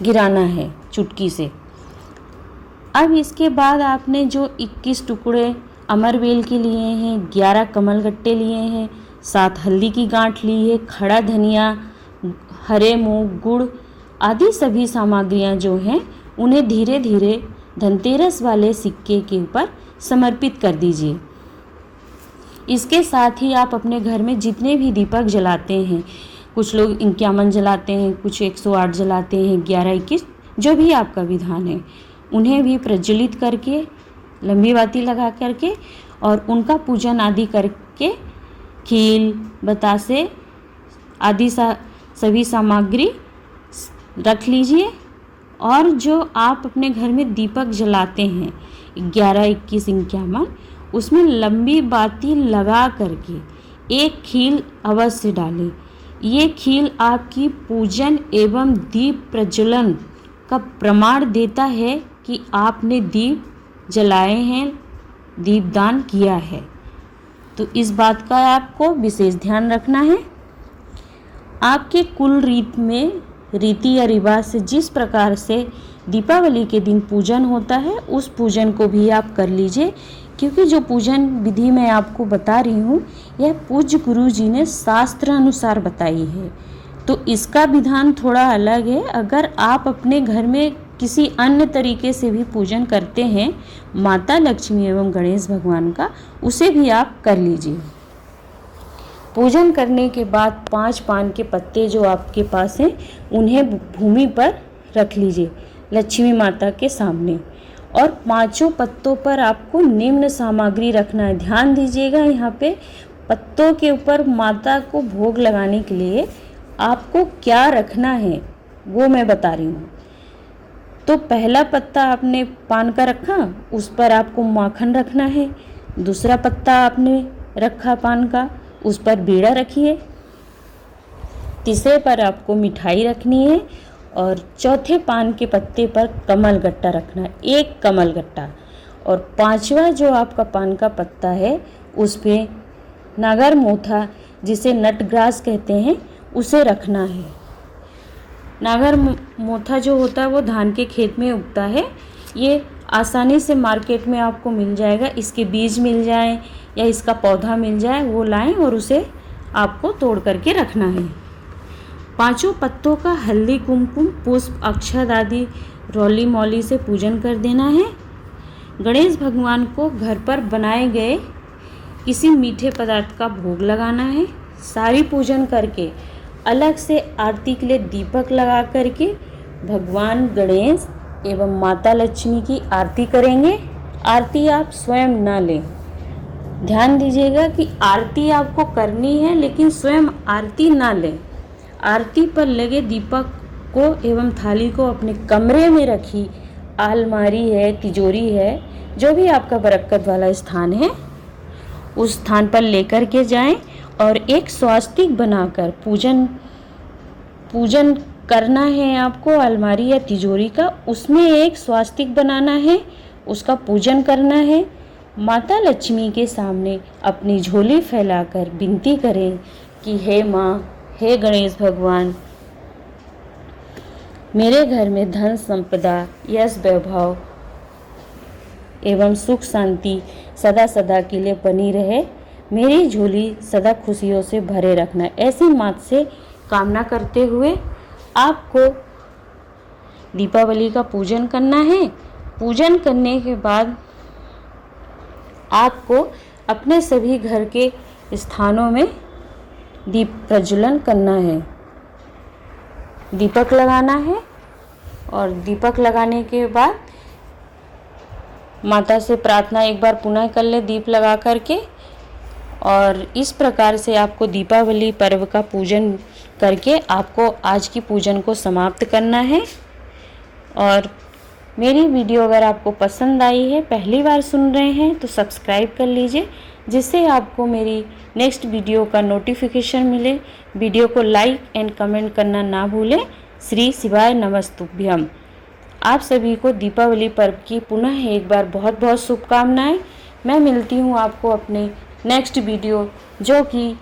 गिराना है चुटकी से। अब इसके बाद आपने जो 21 टुकड़े अमरवेल के लिए हैं, 11 कमल गट्टे लिए हैं, 7 हल्दी की गांठ ली है, खड़ा धनिया, हरे मूंग, गुड़ आदि सभी सामग्रियां जो हैं उन्हें धीरे धीरे धनतेरस वाले सिक्के के ऊपर समर्पित कर दीजिए। इसके साथ ही आप अपने घर में जितने भी दीपक जलाते हैं, कुछ लोग 51 जलाते हैं, कुछ 108 जलाते हैं, 11, 21 जो भी आपका विधान है, उन्हें भी प्रज्वलित करके लंबी बाती लगा करके और उनका पूजन आदि करके खील, बतासे आदि सभी सामग्री रख लीजिए। और जो आप अपने घर में दीपक जलाते हैं 11, 21, 51, उसमें लंबी बाती लगा करके एक खील अवश्य डालें। ये खील आपकी पूजन एवं दीप प्रज्वलन का प्रमाण देता है कि आपने दीप जलाए हैं, दीपदान किया है। तो इस बात का आपको विशेष ध्यान रखना है। आपके कुल रीति या रिवाज से जिस प्रकार से दीपावली के दिन पूजन होता है उस पूजन को भी आप कर लीजिए, क्योंकि जो पूजन विधि मैं आपको बता रही हूँ यह पूज्य गुरु जी ने शास्त्र अनुसार बताई है, तो इसका विधान थोड़ा अलग है। अगर आप अपने घर में किसी अन्य तरीके से भी पूजन करते हैं माता लक्ष्मी एवं गणेश भगवान का, उसे भी आप कर लीजिए। पूजन करने के बाद 5 पान के पत्ते जो आपके पास हैं उन्हें भूमि पर रख लीजिए लक्ष्मी माता के सामने, और 5 पत्तों पर आपको निम्न सामग्री रखना है। ध्यान दीजिएगा, यहाँ पे पत्तों के ऊपर माता को भोग लगाने के लिए आपको क्या रखना है वो मैं बता रही हूँ। तो पहला पत्ता आपने पान का रखा, उस पर आपको माखन रखना है। दूसरा पत्ता आपने रखा पान का, उस पर बीड़ा रखिए। तीसरे पर आपको मिठाई रखनी है और चौथे पान के पत्ते पर कमल गट्टा रखना है, एक कमल गट्टा। और पांचवा जो आपका पान का पत्ता है उस पे नागर मोथा, जिसे नटग्रास कहते हैं, उसे रखना है। नागर मोथा जो होता है वो धान के खेत में उगता है। ये आसानी से मार्केट में आपको मिल जाएगा। इसके बीज मिल जाए या इसका पौधा मिल जाए, वो लाएं और उसे आपको तोड़ करके रखना है। पांचों पत्तों का हल्दी, कुमकुम, पुष्प, अक्षत आदि रौली मौली से पूजन कर देना है। गणेश भगवान को घर पर बनाए गए किसी मीठे पदार्थ का भोग लगाना है। सारी पूजन करके अलग से आरती के लिए दीपक लगा करके भगवान गणेश एवं माता लक्ष्मी की आरती करेंगे। आरती आप स्वयं ना लें। ध्यान दीजिएगा कि आरती आपको करनी है लेकिन स्वयं आरती ना लें। आरती पर लगे दीपक को एवं थाली को अपने कमरे में रखी, अलमारी है, तिजोरी है, जो भी आपका बरकत वाला स्थान है उस स्थान पर लेकर के जाएं और एक स्वास्तिक बनाकर पूजन करना है आपको। अलमारी या तिजोरी का, उसमें एक स्वास्तिक बनाना है, उसका पूजन करना है। माता लक्ष्मी के सामने अपनी झोली फैलाकर विनती करें कि हे माँ, हे गणेश भगवान, मेरे घर में धन संपदा, यश वैभव एवं सुख शांति सदा सदा के लिए बनी रहे। मेरी झोली सदा खुशियों से भरे रखना। ऐसी मात से कामना करते हुए आपको दीपावली का पूजन करना है। पूजन करने के बाद आपको अपने सभी घर के स्थानों में दीप प्रज्वलन करना है, दीपक लगाना है। और दीपक लगाने के बाद माता से प्रार्थना एक बार पुनः कर ले दीप लगा करके। और इस प्रकार से आपको दीपावली पर्व का पूजन करके आपको आज की पूजन को समाप्त करना है। और मेरी वीडियो अगर आपको पसंद आई है, पहली बार सुन रहे हैं, तो सब्सक्राइब कर लीजिए, जिससे आपको मेरी नेक्स्ट वीडियो का नोटिफिकेशन मिले। वीडियो को लाइक एंड कमेंट करना ना भूलें। श्री शिवाय नमस्तुभ्यम। आप सभी को दीपावली पर्व की पुनः एक बार बहुत बहुत शुभकामनाएं। मैं मिलती हूँ आपको अपने नेक्स्ट वीडियो, जो कि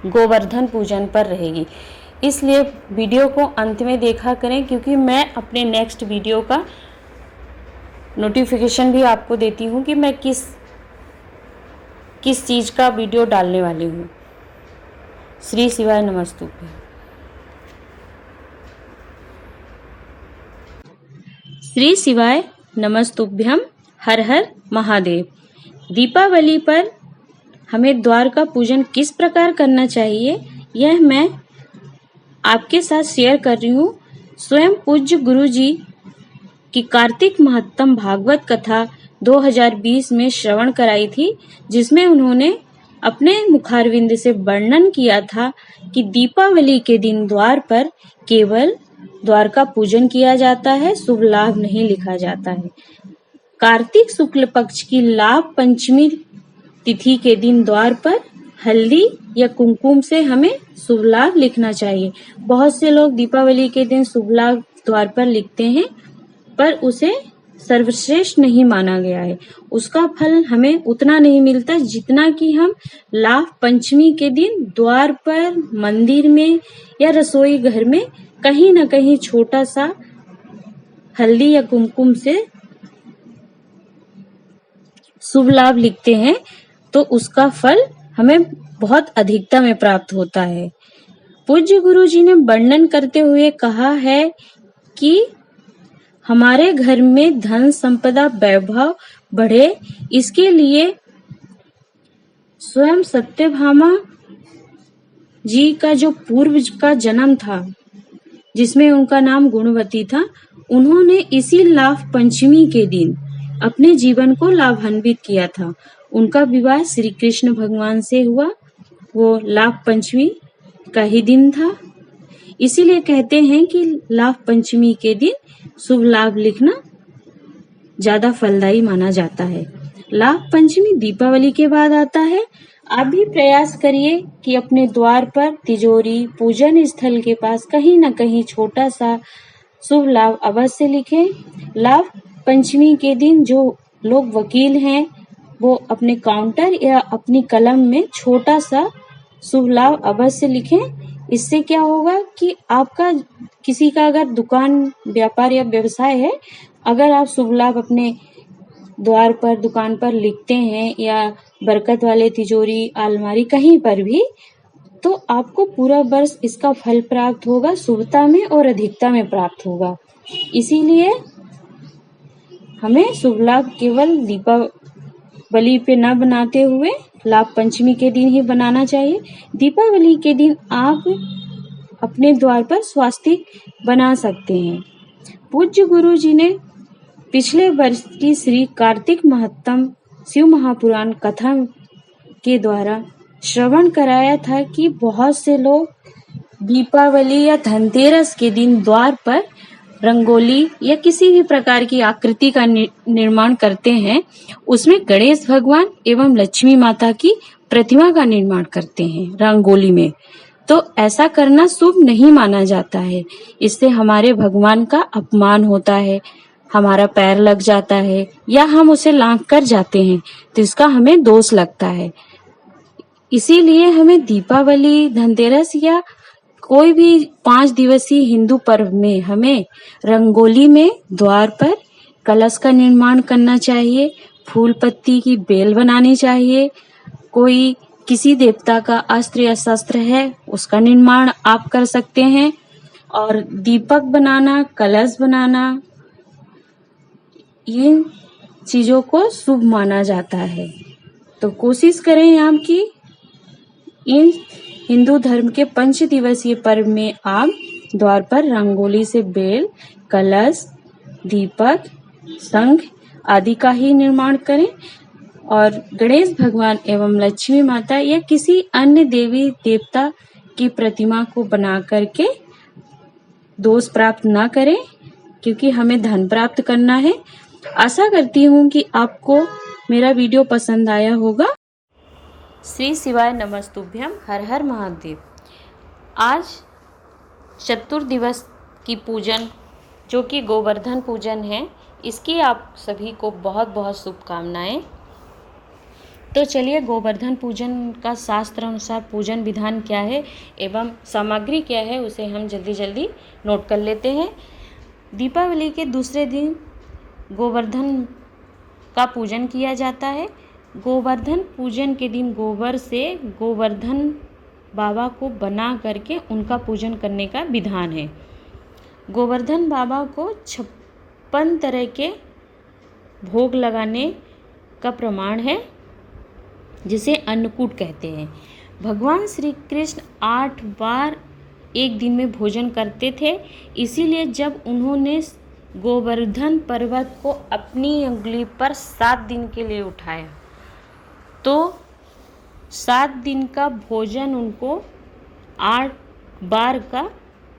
गोवर्धन पूजन पर रहेगी। इसलिए वीडियो को अंत में देखा करें, क्योंकि मैं अपने नेक्स्ट वीडियो का नोटिफिकेशन भी आपको देती हूँ कि मैं किस चीज़ का वीडियो डालने वाली हूँ। श्री शिवाय नमस्तुभ्यम। श्री शिवाय नमस्तुभ्यम। हर हर महादेव। दीपावली पर हमें द्वार का पूजन किस प्रकार करना चाहिए, यह मैं आपके साथ शेयर कर रही हूँ। स्वयं पूज्य गुरु जी की कार्तिक महत्तम भागवत कथा 2020 में श्रवण कराई थी, जिसमें उन्होंने अपने मुखारविंद से वर्णन किया था कि दीपावली के दिन द्वार पर केवल द्वार का पूजन किया जाता है, शुभ लाभ नहीं लिखा जाता है। कार्तिक शुक्ल पक्ष की लाभ पंचमी तिथि के दिन द्वार पर हल्दी या कुमकुम से हमें शुभ लाभ लिखना चाहिए। बहुत से लोग दीपावली के दिन शुभ लाभ द्वार पर लिखते हैं, पर उसे सर्वश्रेष्ठ नहीं माना गया है। उसका फल हमें उतना नहीं मिलता जितना कि हम लाभ पंचमी के दिन द्वार पर, मंदिर में या रसोई घर में कहीं न कहीं छोटा सा हल्दी या कुमकुम से शुभ लाभ लिखते हैं, तो उसका फल हमें बहुत अधिकता में प्राप्त होता है। पूज्य गुरु जी ने वर्णन करते हुए कहा है कि हमारे घर में धन संपदा वैभव बढ़े, इसके लिए स्वयं सत्यभामा जी का जो पूर्व का जन्म था, जिसमें उनका नाम गुणवती था, उन्होंने इसी लाभ पंचमी के दिन अपने जीवन को लाभान्वित किया था। उनका विवाह श्री कृष्ण भगवान से हुआ। वो लाभ पंचमी का ही दिन था। इसीलिए कहते हैं कि लाभ पंचमी के दिन शुभ लाभ लिखना ज्यादा फलदायी माना जाता है। लाभ पंचमी दीपावली के बाद आता है। आप भी प्रयास करिए कि अपने द्वार पर, तिजोरी, पूजन स्थल के पास कहीं न कहीं छोटा सा शुभ लाभ अवश्य लिखें। लाभ पंचमी के दिन जो लोग वकील हैं वो अपने काउंटर या अपनी कलम में छोटा सा शुभ लाभ अवश्य लिखें। इससे क्या होगा कि आपका किसी का अगर दुकान, व्यापार या व्यवसाय है, अगर आप शुभ लाभ अपने द्वार पर, दुकान पर लिखते हैं या बरकत वाले तिजोरी, अलमारी कहीं पर भी, तो आपको पूरा वर्ष इसका फल प्राप्त होगा, शुभता में और अधिकता में प्राप्त होगा। इसीलिए हमें शुभ लाभ केवल दीपावली पे न बनाते हुए लाभ पंचमी के दिन ही बनाना चाहिए। दीपावली के दिन आप अपने द्वार पर स्वास्तिक बना सकते हैं। पूज्य गुरु जी ने पिछले वर्ष की श्री कार्तिक महत्तम शिव महापुराण कथा के द्वारा श्रवण कराया था कि बहुत से लोग दीपावली या धनतेरस के दिन द्वार पर रंगोली या किसी भी प्रकार की आकृति का निर्माण करते हैं। उसमें गणेश भगवान एवं लक्ष्मी माता की प्रतिमा का निर्माण करते हैं रंगोली में। तो ऐसा करना शुभ नहीं माना जाता है। इससे हमारे भगवान का अपमान होता है, हमारा पैर लग जाता है या हम उसे लांघ कर जाते हैं तो इसका हमें दोष लगता है। इसीलिए हमें दीपावली, धनतेरस या कोई भी 5 दिवसीय हिंदू पर्व में हमें रंगोली में द्वार पर कलश का निर्माण करना चाहिए, फूल पत्ती की बेल बनानी चाहिए। कोई किसी देवता का अस्त्र या शस्त्र है उसका निर्माण आप कर सकते हैं। और दीपक बनाना, कलश बनाना, इन चीजों को शुभ माना जाता है। तो कोशिश करें आप कि इन हिंदू धर्म के 5 दिवसीय पर्व में आप द्वार पर रंगोली से बेल, कलश, दीपक, शंख आदि का ही निर्माण करें। और गणेश भगवान एवं लक्ष्मी माता या किसी अन्य देवी देवता की प्रतिमा को बना करके दोष प्राप्त ना करें, क्योंकि हमें धन प्राप्त करना है। आशा करती हूँ कि आपको मेरा वीडियो पसंद आया होगा। श्री शिवाय नमस्तुभ्यम, हर हर महादेव। आज चतुर्दिवस की पूजन जो कि गोवर्धन पूजन है, इसकी आप सभी को बहुत बहुत शुभकामनाएं। तो चलिए गोवर्धन पूजन का शास्त्र अनुसार पूजन विधान क्या है एवं सामग्री क्या है उसे हम जल्दी जल्दी नोट कर लेते हैं। दीपावली के दूसरे दिन गोवर्धन का पूजन किया जाता है। गोवर्धन पूजन के दिन गोबर से गोवर्धन बाबा को बना करके उनका पूजन करने का विधान है। गोवर्धन बाबा को 56 तरह के भोग लगाने का प्रमाण है, जिसे अन्नकूट कहते हैं। भगवान श्री कृष्ण 8 बार एक दिन में भोजन करते थे। इसीलिए जब उन्होंने गोवर्धन पर्वत को अपनी उंगली पर 7 दिन के लिए उठाया तो 7 दिन का भोजन उनको 8 बार का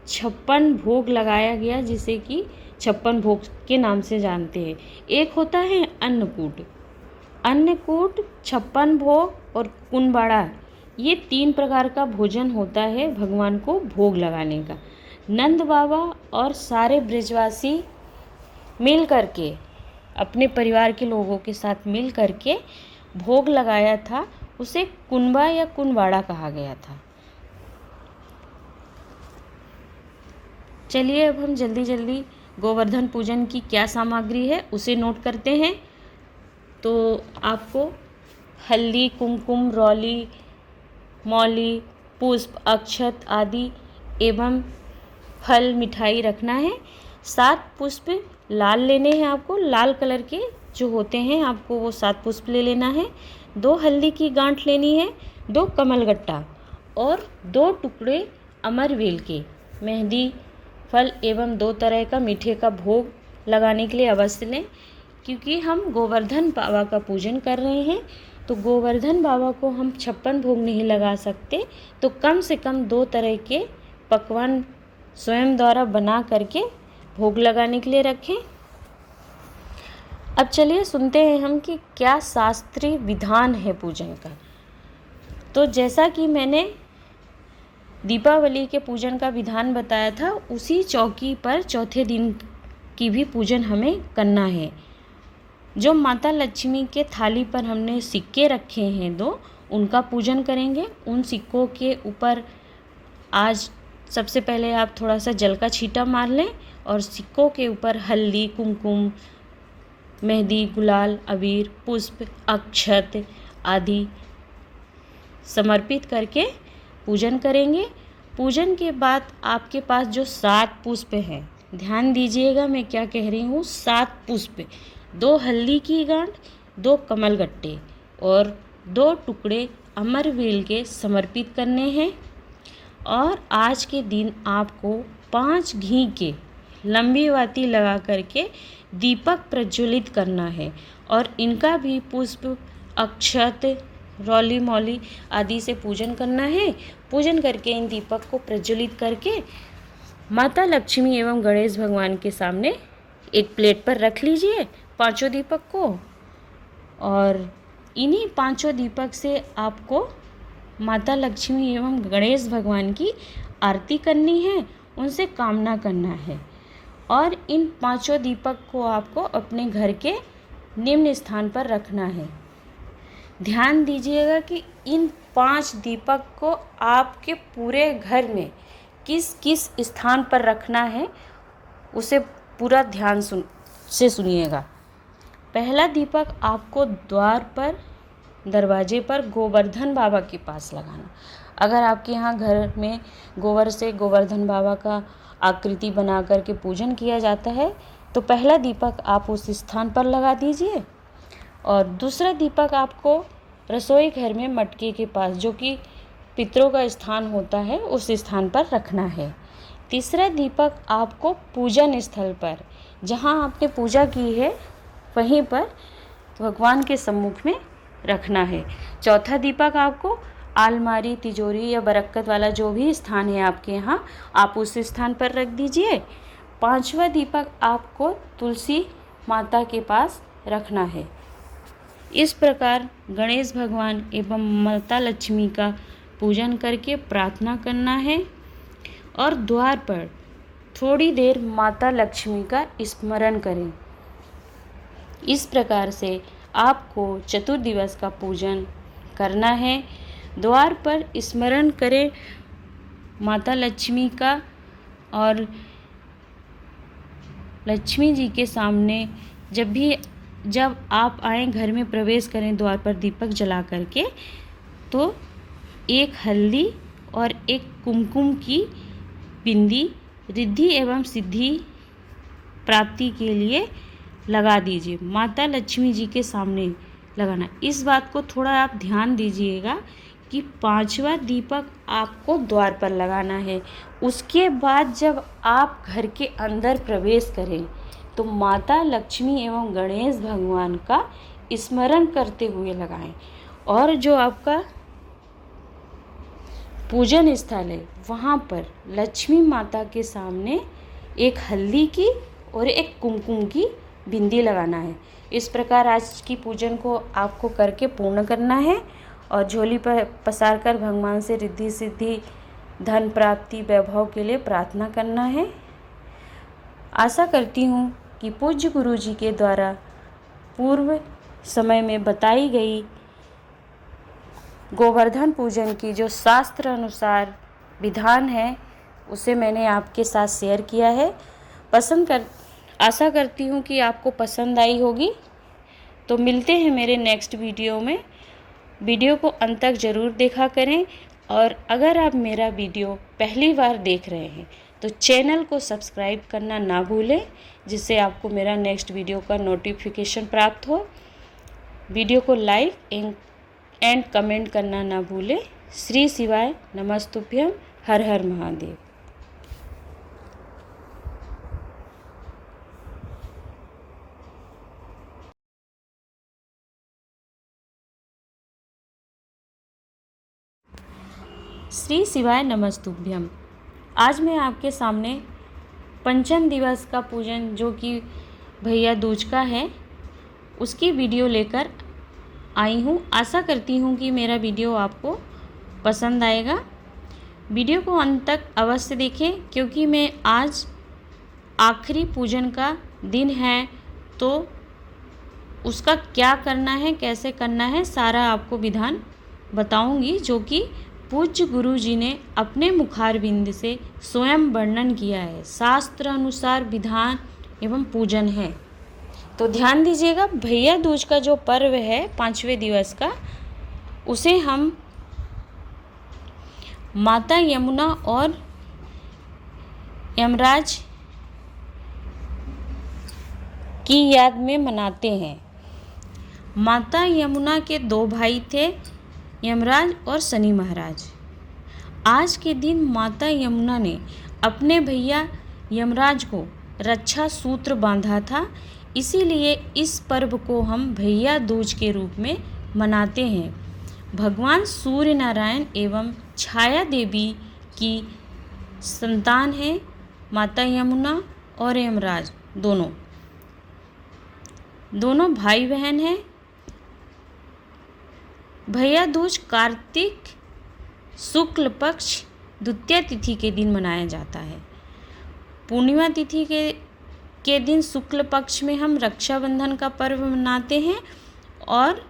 56 भोग लगाया गया, जिसे कि 56 भोग के नाम से जानते हैं। एक होता है अन्नकूट। अन्नकूट, 56 भोग और कुनबाड़ा, ये 3 प्रकार का भोजन होता है भगवान को भोग लगाने का। नंद बाबा और सारे ब्रजवासी मिल करके, अपने परिवार के लोगों के साथ मिल करके भोग लगाया था, उसे कुनबा या कुनबाड़ा कहा गया था। चलिए अब हम जल्दी जल्दी गोवर्धन पूजन की क्या सामग्री है उसे नोट करते हैं। तो आपको हल्दी, कुमकुम, रौली, मौली, पुष्प, अक्षत आदि एवं फल, मिठाई रखना है। 7 पुष्प लाल लेने हैं आपको, लाल कलर के जो होते हैं आपको वो 7 पुष्प ले लेना है। 2 हल्दी की गांठ लेनी है, 2 कमलगट्टा और 2 टुकड़े अमरवेल के मेहंदी फल एवं 2 तरह का मीठे का भोग लगाने के लिए अवश्य लें, क्योंकि हम गोवर्धन बाबा का पूजन कर रहे हैं तो गोवर्धन बाबा को हम 56 भोग नहीं लगा सकते, तो कम से कम 2 तरह के पकवान स्वयं द्वारा बना करके भोग लगाने के लिए रखें। अब चलिए सुनते हैं हम कि क्या शास्त्रीय विधान है पूजन का। तो जैसा कि मैंने दीपावली के पूजन का विधान बताया था, उसी चौकी पर चौथे दिन की भी पूजन हमें करना है। जो माता लक्ष्मी के थाली पर हमने सिक्के रखे हैं 2, उनका पूजन करेंगे। उन सिक्कों के ऊपर आज सबसे पहले आप थोड़ा सा जल का छींटा मार लें और सिक्कों के ऊपर हल्दी, कुमकुम, मेहंदी, गुलाल, अबीर, पुष्प, अक्षत आदि समर्पित करके पूजन करेंगे। पूजन के बाद आपके पास जो 7 पुष्प हैं, ध्यान दीजिएगा मैं क्या कह रही हूँ, 7 पुष्प, 2 हल्दी की गांठ, 2 कमलगट्टे और 2 टुकड़े अमरवेल के समर्पित करने हैं। और आज के दिन आपको 5 घी के लंबी बाती लगा करके दीपक प्रज्वलित करना है और इनका भी पुष्प, अक्षत, रौली मौली आदि से पूजन करना है। पूजन करके इन दीपक को प्रज्वलित करके माता लक्ष्मी एवं गणेश भगवान के सामने एक प्लेट पर रख लीजिए 5 दीपक को। और इन्हीं 5 दीपक से आपको माता लक्ष्मी एवं गणेश भगवान की आरती करनी है, उनसे कामना करना है। और इन 5 दीपक को आपको अपने घर के निम्न स्थान पर रखना है। ध्यान दीजिएगा कि इन 5 दीपक को आपके पूरे घर में किस किस स्थान पर रखना है, उसे पूरा ध्यान से सुनिएगा। पहला दीपक आपको द्वार पर, दरवाजे पर गोवर्धन बाबा के पास लगाना। अगर आपके यहाँ घर में गोबर से गोवर्धन बाबा का आकृति बना करके पूजन किया जाता है, तो पहला दीपक आप उस स्थान पर लगा दीजिए। और दूसरा दीपक आपको रसोई घर में मटके के पास, जो कि पितरों का स्थान होता है, उस स्थान पर रखना है। तीसरा दीपक आपको पूजन स्थल पर, जहाँ आपने पूजा की है वहीं पर भगवान के सम्मुख में रखना है। चौथा दीपक आपको अलमारी, तिजोरी या बरक्कत वाला जो भी स्थान है आपके यहाँ, आप उस स्थान पर रख दीजिए। 5वां दीपक आपको तुलसी माता के पास रखना है। इस प्रकार गणेश भगवान एवं माता लक्ष्मी का पूजन करके प्रार्थना करना है और द्वार पर थोड़ी देर माता लक्ष्मी का स्मरण करें। इस प्रकार से आपको चतुर्दिवस का पूजन करना है। द्वार पर स्मरण करें माता लक्ष्मी का और लक्ष्मी जी के सामने जब आप आए, घर में प्रवेश करें द्वार पर दीपक जला करके, तो एक हल्दी और एक कुमकुम की बिंदी रिद्धि एवं सिद्धि प्राप्ति के लिए लगा दीजिए। माता लक्ष्मी जी के सामने लगाना। इस बात को थोड़ा आप ध्यान दीजिएगा कि 5वां दीपक आपको द्वार पर लगाना है। उसके बाद जब आप घर के अंदर प्रवेश करें तो माता लक्ष्मी एवं गणेश भगवान का स्मरण करते हुए लगाएं। और जो आपका पूजन स्थल है वहाँ पर लक्ष्मी माता के सामने एक हल्दी की और एक कुमकुम की बिंदी लगाना है। इस प्रकार आज की पूजन को आपको करके पूर्ण करना है और झोली पर पसार कर भगवान से रिद्धि सिद्धि, धन प्राप्ति, वैभव के लिए प्रार्थना करना है। आशा करती हूँ कि पूज्य गुरु जी के द्वारा पूर्व समय में बताई गई गोवर्धन पूजन की जो शास्त्र अनुसार विधान है, उसे मैंने आपके साथ शेयर किया है। आशा करती हूँ कि आपको पसंद आई होगी। तो मिलते हैं मेरे नेक्स्ट वीडियो में। वीडियो को अंत तक ज़रूर देखा करें और अगर आप मेरा वीडियो पहली बार देख रहे हैं तो चैनल को सब्सक्राइब करना ना भूलें, जिससे आपको मेरा नेक्स्ट वीडियो का नोटिफिकेशन प्राप्त हो। वीडियो को लाइक एंड कमेंट करना ना भूलें। श्री शिवाय नमस्तुभ्यम। हर हर महादेव। श्री शिवाय नमस्तुभ्यम। आज मैं आपके सामने पंचम दिवस का पूजन जो कि भैया दूज का है उसकी वीडियो लेकर आई हूँ। आशा करती हूँ कि मेरा वीडियो आपको पसंद आएगा। वीडियो को अंत तक अवश्य देखें क्योंकि मैं आज आखिरी पूजन का दिन है तो उसका क्या करना है, कैसे करना है, सारा आपको विधान बताऊंगी जो कि पूज्य गुरु जी ने अपने मुखारबिंद से स्वयं वर्णन किया है। शास्त्र अनुसार विधान एवं पूजन है। तो ध्यान दीजिएगा, भैया दूज का जो पर्व है 5वें दिवस का, उसे हम माता यमुना और यमराज की याद में मनाते हैं। माता यमुना के 2 भाई थे, यमराज और शनि महाराज। आज के दिन माता यमुना ने अपने भैया यमराज को रक्षा सूत्र बांधा था, इसीलिए इस पर्व को हम भैया दूज के रूप में मनाते हैं। भगवान सूर्य नारायण एवं छाया देवी की संतान है माता यमुना और यमराज, दोनों भाई बहन हैं। भैया दूज कार्तिक शुक्ल पक्ष द्वितीया तिथि के दिन मनाया जाता है। पूर्णिमा तिथि के दिन शुक्ल पक्ष में हम रक्षाबंधन का पर्व मनाते हैं और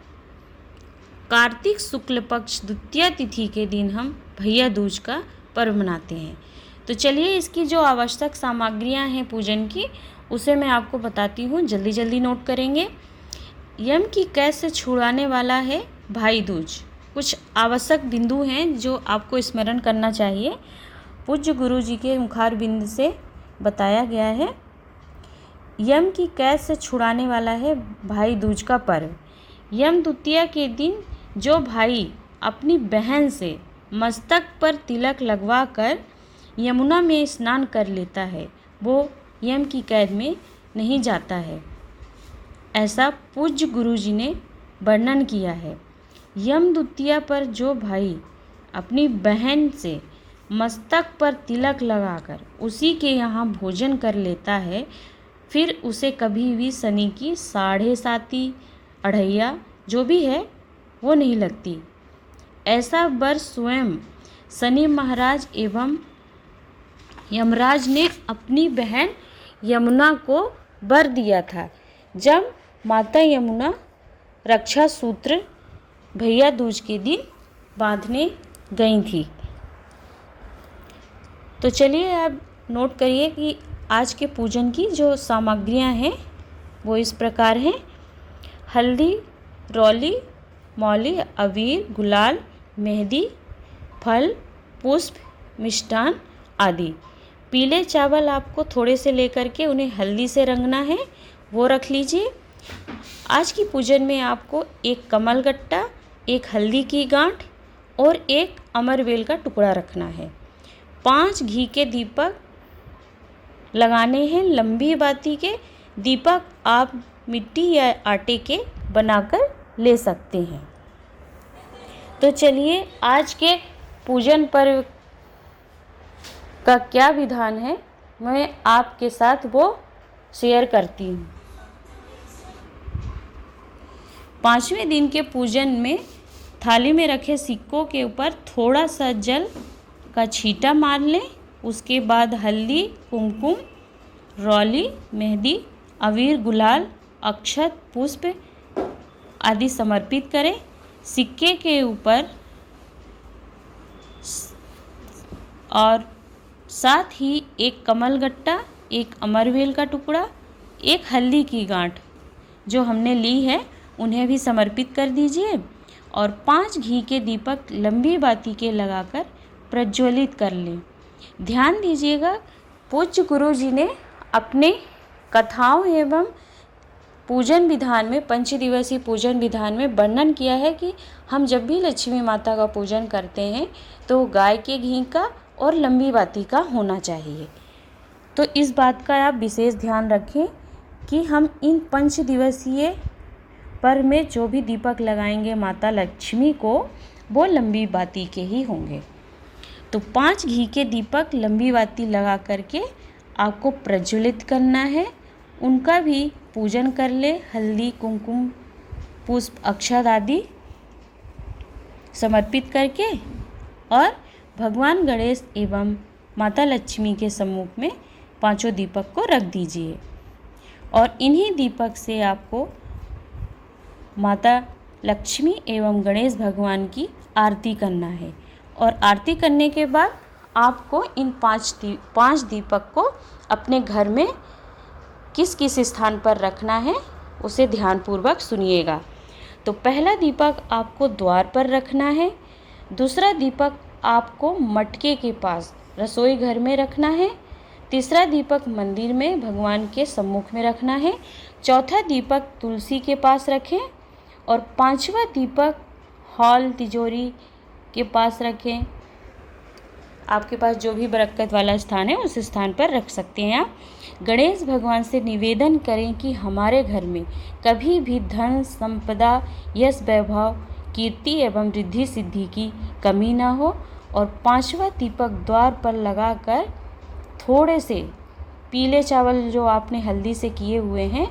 कार्तिक शुक्ल पक्ष द्वितीया तिथि के दिन हम भैया दूज का पर्व मनाते हैं। तो चलिए इसकी जो आवश्यक सामग्रियां हैं पूजन की, उसे मैं आपको बताती हूँ। जल्दी जल्दी नोट करेंगे। यम की कैद से छुड़ाने वाला है भाई दूज। कुछ आवश्यक बिंदु हैं जो आपको स्मरण करना चाहिए। पूज्य गुरु जी के मुखार बिंद से बताया गया है। यम की कैद से छुड़ाने वाला है भाई दूज का पर्व। यम द्वितीया के दिन जो भाई अपनी बहन से मस्तक पर तिलक लगवा कर यमुना में स्नान कर लेता है वो यम की कैद में नहीं जाता है, ऐसा पूज्य गुरु जी ने वर्णन किया है। यम द्वितीया पर जो भाई अपनी बहन से मस्तक पर तिलक लगाकर उसी के यहाँ भोजन कर लेता है, फिर उसे कभी भी शनि की 7.5 अढ़ैया जो भी है वो नहीं लगती। ऐसा वर स्वयं शनि महाराज एवं यमराज ने अपनी बहन यमुना को वर दिया था जब माता यमुना रक्षा सूत्र भैया दूज के दिन बांधने गई थी। तो चलिए आप नोट करिए कि आज के पूजन की जो सामग्रियां हैं वो इस प्रकार हैं। हल्दी, रौली, मौली, अबीर, गुलाल, मेहंदी, फल, पुष्प, मिष्ठान आदि। पीले चावल आपको थोड़े से लेकर के उन्हें हल्दी से रंगना है, वो रख लीजिए। आज की पूजन में आपको एक कमलगट्टा, एक हल्दी की गांठ और एक अमरवेल का टुकड़ा रखना है। 5 घी के दीपक लगाने हैं। लंबी बाती के दीपक आप मिट्टी या आटे के बनाकर ले सकते हैं। तो चलिए आज के पूजन पर्व का क्या विधान है मैं आपके साथ वो शेयर करती हूँ। 5वें दिन के पूजन में थाली में रखे सिक्कों के ऊपर थोड़ा सा जल का छींटा मार लें। उसके बाद हल्दी, कुमकुम, रौली, मेहंदी, अबीर, गुलाल, अक्षत, पुष्प आदि समर्पित करें। सिक्के के ऊपर और साथ ही एक कमलगट्टा, एक अमरवेल का टुकड़ा, एक हल्दी की गांठ जो हमने ली है उन्हें भी समर्पित कर दीजिए और 5 घी के दीपक लंबी बाती के लगाकर प्रज्वलित कर लें। ध्यान दीजिएगा, पूज्य गुरु जी ने अपने कथाओं एवं पूजन विधान में, पंचदिवसीय पूजन विधान में वर्णन किया है कि हम जब भी लक्ष्मी माता का पूजन करते हैं तो गाय के घी का और लंबी बाती का होना चाहिए। तो इस बात का आप विशेष ध्यान रखें कि हम इन 5 दिवसीय पर्व में जो भी दीपक लगाएंगे माता लक्ष्मी को वो लंबी बाती के ही होंगे। तो 5 घी के दीपक लंबी बाती लगा करके आपको प्रज्वलित करना है। उनका भी पूजन कर ले, हल्दी, कुमकुम, पुष्प, अक्षत आदि समर्पित करके, और भगवान गणेश एवं माता लक्ष्मी के सम्मुख में 5 दीपक को रख दीजिए। और इन्हीं दीपक से आपको माता लक्ष्मी एवं गणेश भगवान की आरती करना है। और आरती करने के बाद आपको इन 5 दीपक को अपने घर में किस किस स्थान पर रखना है उसे ध्यानपूर्वक सुनिएगा। तो पहला दीपक आपको द्वार पर रखना है, दूसरा दीपक आपको मटके के पास रसोई घर में रखना है, तीसरा दीपक मंदिर में भगवान के सम्मुख में रखना है, चौथा दीपक तुलसी के पास रखें, और 5वां दीपक हॉल तिजोरी के पास रखें। आपके पास जो भी बरकत वाला स्थान है उस स्थान पर रख सकते हैं आप। गणेश भगवान से निवेदन करें कि हमारे घर में कभी भी धन, संपदा, यश, वैभव, कीर्ति एवं रिद्धि सिद्धि की कमी ना हो। और 5वां दीपक द्वार पर लगाकर थोड़े से पीले चावल जो आपने हल्दी से किए हुए हैं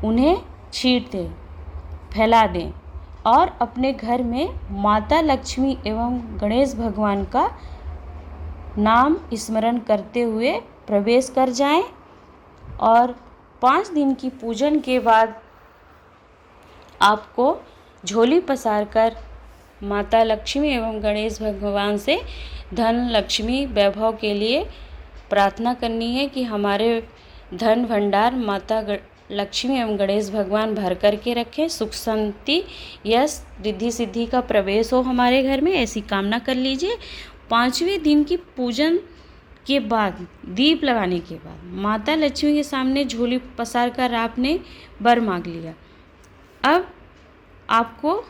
उन्हें छींट दें, फैला दें, और अपने घर में माता लक्ष्मी एवं गणेश भगवान का नाम स्मरण करते हुए प्रवेश कर जाएं। और 5 दिन की पूजन के बाद आपको झोली पसार कर माता लक्ष्मी एवं गणेश भगवान से धन, लक्ष्मी, वैभव के लिए प्रार्थना करनी है कि हमारे धन भंडार माता लक्ष्मी एवं गणेश भगवान भर करके रखें, सुख, शांति, यश, रिद्धि सिद्धि का प्रवेश हो हमारे घर में, ऐसी कामना कर लीजिए। 5वें दिन की पूजन के बाद, दीप लगाने के बाद माता लक्ष्मी के सामने झोली पसार कर आपने वर मांग लिया। अब आपको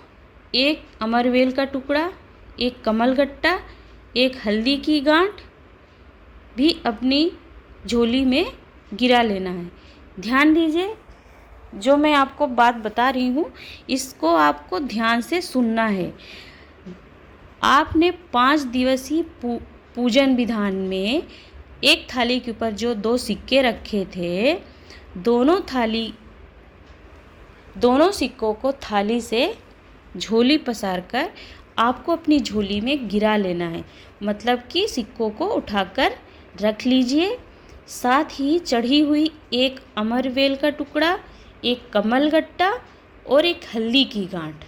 एक अमरवेल का टुकड़ा, एक कमलगट्टा, एक हल्दी की गांठ भी अपनी झोली में गिरा लेना है। ध्यान दीजिए, जो मैं आपको बात बता रही हूँ इसको आपको ध्यान से सुनना है। आपने 5 दिवसीय पूजन विधान में एक थाली के ऊपर जो 2 सिक्के रखे थे, दोनों सिक्कों को थाली से झोली पसार कर आपको अपनी झोली में गिरा लेना है। मतलब कि सिक्कों को उठाकर रख लीजिए। साथ ही चढ़ी हुई एक अमरवेल का टुकड़ा, एक कमलगट्टा और एक हल्दी की गांठ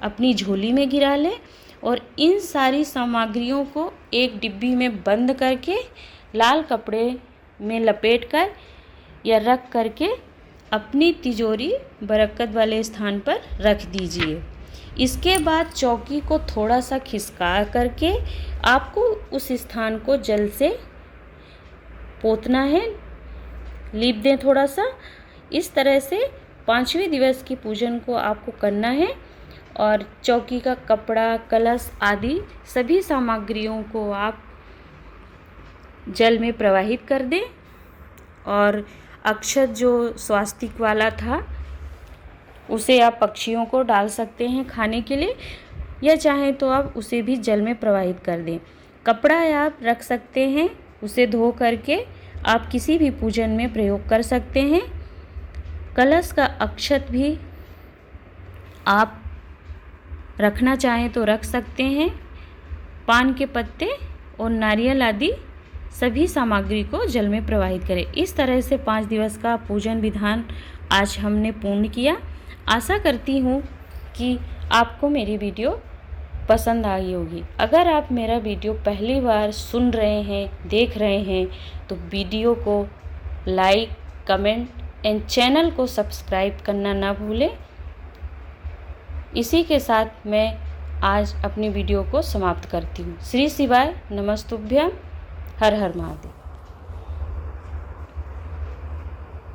अपनी झोली में गिरा लें। और इन सारी सामग्रियों को एक डिब्बी में बंद करके लाल कपड़े में लपेट कर या रख करके अपनी तिजोरी बरकत वाले स्थान पर रख दीजिए। इसके बाद चौकी को थोड़ा सा खिसका करके आपको उस स्थान को जल से पोतना है, लीप दें थोड़ा सा। इस तरह से 5वें दिवस की पूजन को आपको करना है। और चौकी का कपड़ा, कलश आदि सभी सामग्रियों को आप जल में प्रवाहित कर दें। और अक्षत जो स्वास्तिक वाला था उसे आप पक्षियों को डाल सकते हैं खाने के लिए, या चाहें तो आप उसे भी जल में प्रवाहित कर दें। कपड़ा आप रख सकते हैं, उसे धो करके आप किसी भी पूजन में प्रयोग कर सकते हैं। कलश का अक्षत भी आप रखना चाहें तो रख सकते हैं। पान के पत्ते और नारियल आदि सभी सामग्री को जल में प्रवाहित करें। इस तरह से 5 दिवस का पूजन विधान आज हमने पूर्ण किया। आशा करती हूँ कि आपको मेरी वीडियो पसंद आई होगी। अगर आप मेरा वीडियो पहली बार सुन रहे हैं, देख रहे हैं, तो वीडियो को लाइक, कमेंट एंड चैनल को सब्सक्राइब करना ना भूलें। इसी के साथ मैं आज अपनी वीडियो को समाप्त करती हूँ। श्री शिवाय नमस्तुभ्यम। हर हर महादेव।